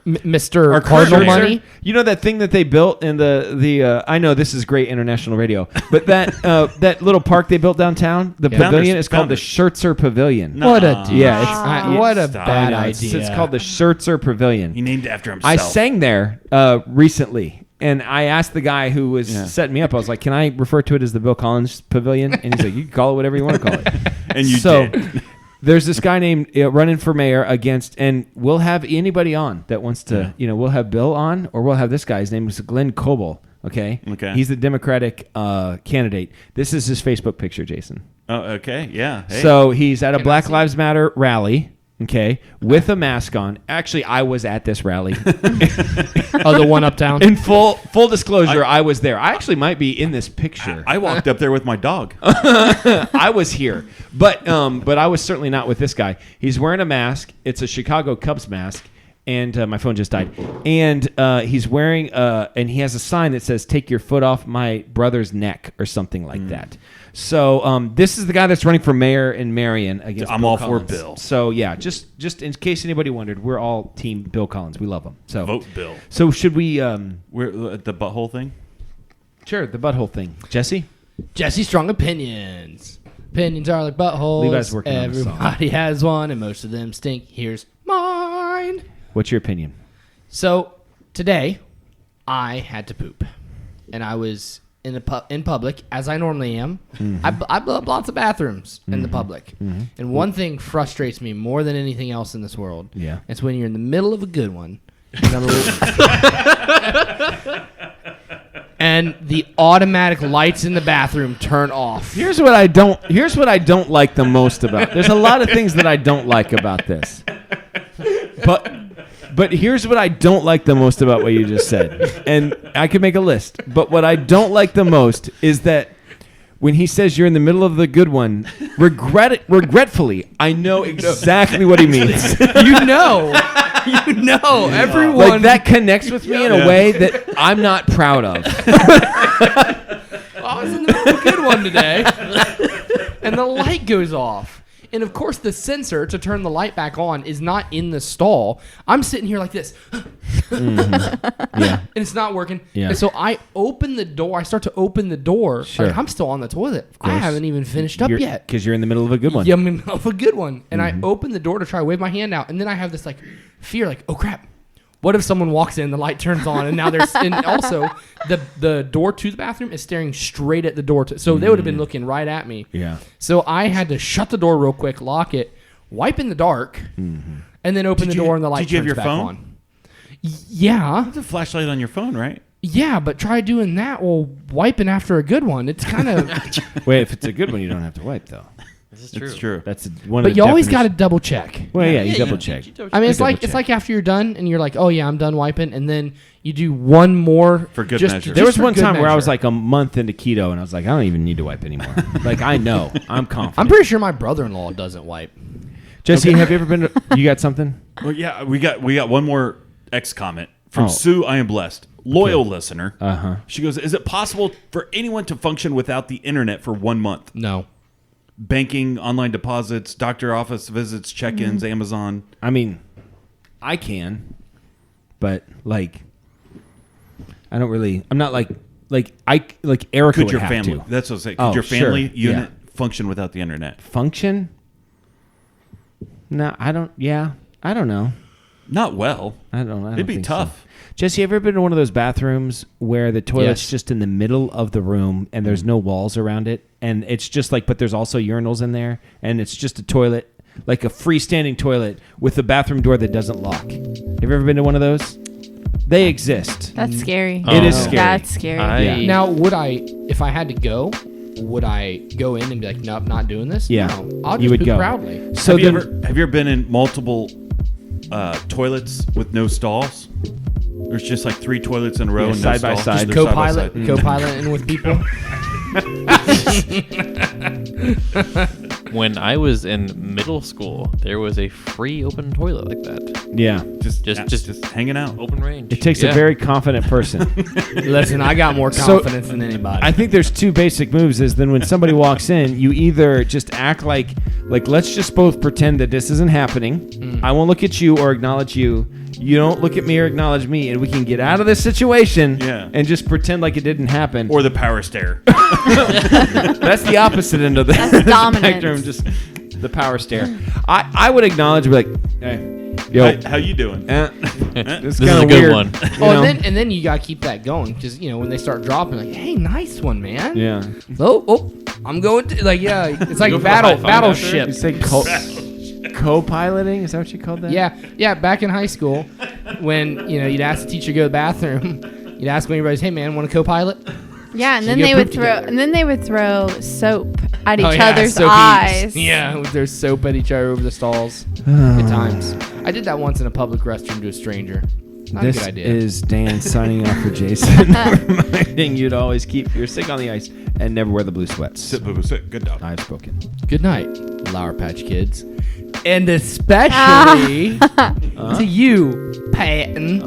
Mr. Or Cardinal Scherzer. Money. You know that thing that they built in the I know this is great international radio, but that little park they built downtown, the pavilion Founders- is called the Scherzer Pavilion. No. What a Nuh-uh. douche. Yeah, it's- What a Stop. bad I know, it's idea. called the Scherzer Pavilion. He named it after himself. I sang there recently, and I asked the guy who was setting me up. I was like, "Can I refer to it as the Bill Collins Pavilion?" And he's like, "You can call it whatever you want to call it." and you so, did. there's this guy named running for mayor against, and we'll have anybody on that wants to. We'll have Bill on, or we'll have this guy. His name is Glenn Coble. Okay. Okay. He's the Democratic candidate. This is his Facebook picture, Jason. Oh, okay. Yeah. Hey. So he's at a Can I Black see? Lives Matter rally. Okay, with a mask on. Actually, I was at this rally. Oh, the one uptown. In full disclosure, I was there. I actually might be in this picture. I walked up there with my dog. I was here, but I was certainly not with this guy. He's wearing a mask. It's a Chicago Cubs mask, and my phone just died. And he's wearing and he has a sign that says "Take your foot off my brother's neck" or something like that. So this is the guy that's running for mayor in Marion against. I'm Bill all for Collins. Bill. So yeah, just in case anybody wondered, we're all team Bill Collins. We love him. So Vote Bill. So should we? We're at the butthole thing. Sure, the butthole thing. Jesse. Jesse Strong opinions. Opinions are like buttholes. Levi's working on a song. Everybody has one, and most of them stink. Here's mine. What's your opinion? So today, I had to poop, and I was in public, as I normally am. I blow up lots of bathrooms in the public. And one thing frustrates me more than anything else in this world. Yeah. It's when you're in the middle of a good one. And the automatic lights in the bathroom turn off. Here's what I don't like the most about. There's a lot of things that I don't like about this. But here's what I don't like the most about what you just said. And I could make a list. But what I don't like the most is that when he says you're in the middle of the good one, regretfully, I know exactly what he means. You know, everyone. Like that connects with me in a way that I'm not proud of. I was in the middle of a good one today, and the light goes off. And of course, the sensor to turn the light back on is not in the stall. I'm sitting here like this. Yeah. And it's not working. Yeah. And so I open the door. I start to open the door. Sure. Like, I'm still on the toilet. I haven't even finished up yet. Because you're in the middle of a good one. Yeah, I'm in the middle of a good one. And I open the door to try to wave my hand out. And then I have this like fear, like, oh crap. What if someone walks in, the light turns on, and now there's... And also, the door to the bathroom is staring straight at the door. So they would have been looking right at me. Yeah. So I had to shut the door real quick, lock it, wipe in the dark, and then open the door and the light Did you have turns your back phone? on. Yeah. There's a flashlight on your phone, right? Yeah, but try doing that while wiping after a good one. It's kind of... Wait, if it's a good one, you don't have to wipe, though. This is true. It's true. That's one of But the you always got to definitions. double check. Well, yeah, you double check. I mean, it's double like check. after you're done and you're like, oh yeah, I'm done wiping, and then you do one more For good just, measure. just There was for one good time where I was measure. like a month into keto, and I was like, I don't even need to wipe anymore. Like, I know. I'm confident. I'm pretty sure my brother-in-law doesn't wipe. Jesse, have you ever been you got something? Well, yeah, we got one more X comment from Oh. Sue. I am blessed, loyal listener. Uh-huh. She goes, "Is it possible for anyone to function without the internet for 1 month? No. Banking, online deposits, doctor office visits, check-ins, Amazon." I mean, I can, but like, I don't really. I'm not like Erica Could would your have family? to That's what I'm saying. Could Oh, your family sure. unit function without the internet? function. No, I don't. Yeah, I don't know. Not well. I don't It'd be think tough. So. Jesse, have you ever been to one of those bathrooms where the toilet's Yes. just in the middle of the room and there's no walls around it, and it's just like, but there's also urinals in there, and it's just a toilet, like a freestanding toilet with a bathroom door that doesn't lock. Have you ever been to one of those? They exist. That's scary. It is scary. That's scary. Yeah. Now, would I, if I had to go, would I go in and be like, nope, not doing this? Yeah. No. I'll just You would poop go. proudly. So have you then, ever been in multiple toilets with no stalls? There's just like 3 toilets in a row Yeah, and side no by stalls. side. They're Co-pilot, side by side. co-pilot in with people. When I was in middle school, there was a free open toilet like that. yeah, Just hanging out. Open range. it takes a Yeah. very confident person. Listen, I got more So- confidence than anybody. I think there's 2 basic moves. Is then when somebody walks in, you either just act like let's just both pretend that this isn't happening. I won't look at you or acknowledge you. You don't look at me or acknowledge me, and we can get out of this situation. Yeah. And just pretend like it didn't happen. Or the power stare. That's the opposite end of the That's dominance. spectrum. Just the power stare. I would acknowledge, be like, hey, yo, How you doing? this This is a good one. You Oh, know? and then you gotta keep that going because when they start dropping, like, hey, nice one, man. Yeah. Oh, I'm going to like, yeah, it's like go for a high five battleship. You say co-piloting? Is that what you called that? Yeah. Back in high school, when you'd ask the teacher to go to the bathroom, you'd ask when everybody's, hey man, want to co-pilot? Yeah, and So then you they get would poop throw, together. and then they would throw soap at each Oh, yeah, other's soap eyes. heaps. Yeah, there's soap at each other over the stalls. Good times. I did that once in a public restroom to a stranger. Not a This good idea. is Dan signing off for Jason, reminding you to always keep your stick on the ice and never wear the blue sweats. Sit, boo, boo, sit. Good dog. I've spoken. Good night, Lauer Patch Kids. And especially to you, Patton.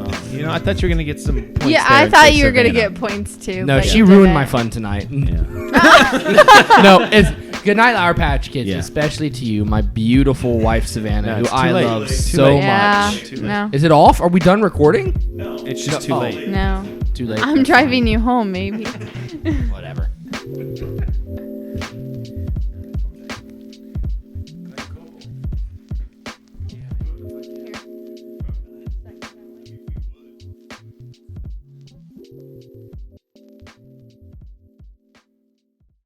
I thought you were gonna get some points. Yeah, there I and thought say you were gonna Savanna. get points too. No, but she you ruined didn't. my fun tonight. Yeah. No, it's good night, Lauer Patch Kids, Yeah. especially to you, my beautiful wife Savanna, No, who it's too I late. love It's too so late. Yeah, much. no, Is it off? Are we done recording? It's just too late. no. Too late. I'm driving you home, maybe.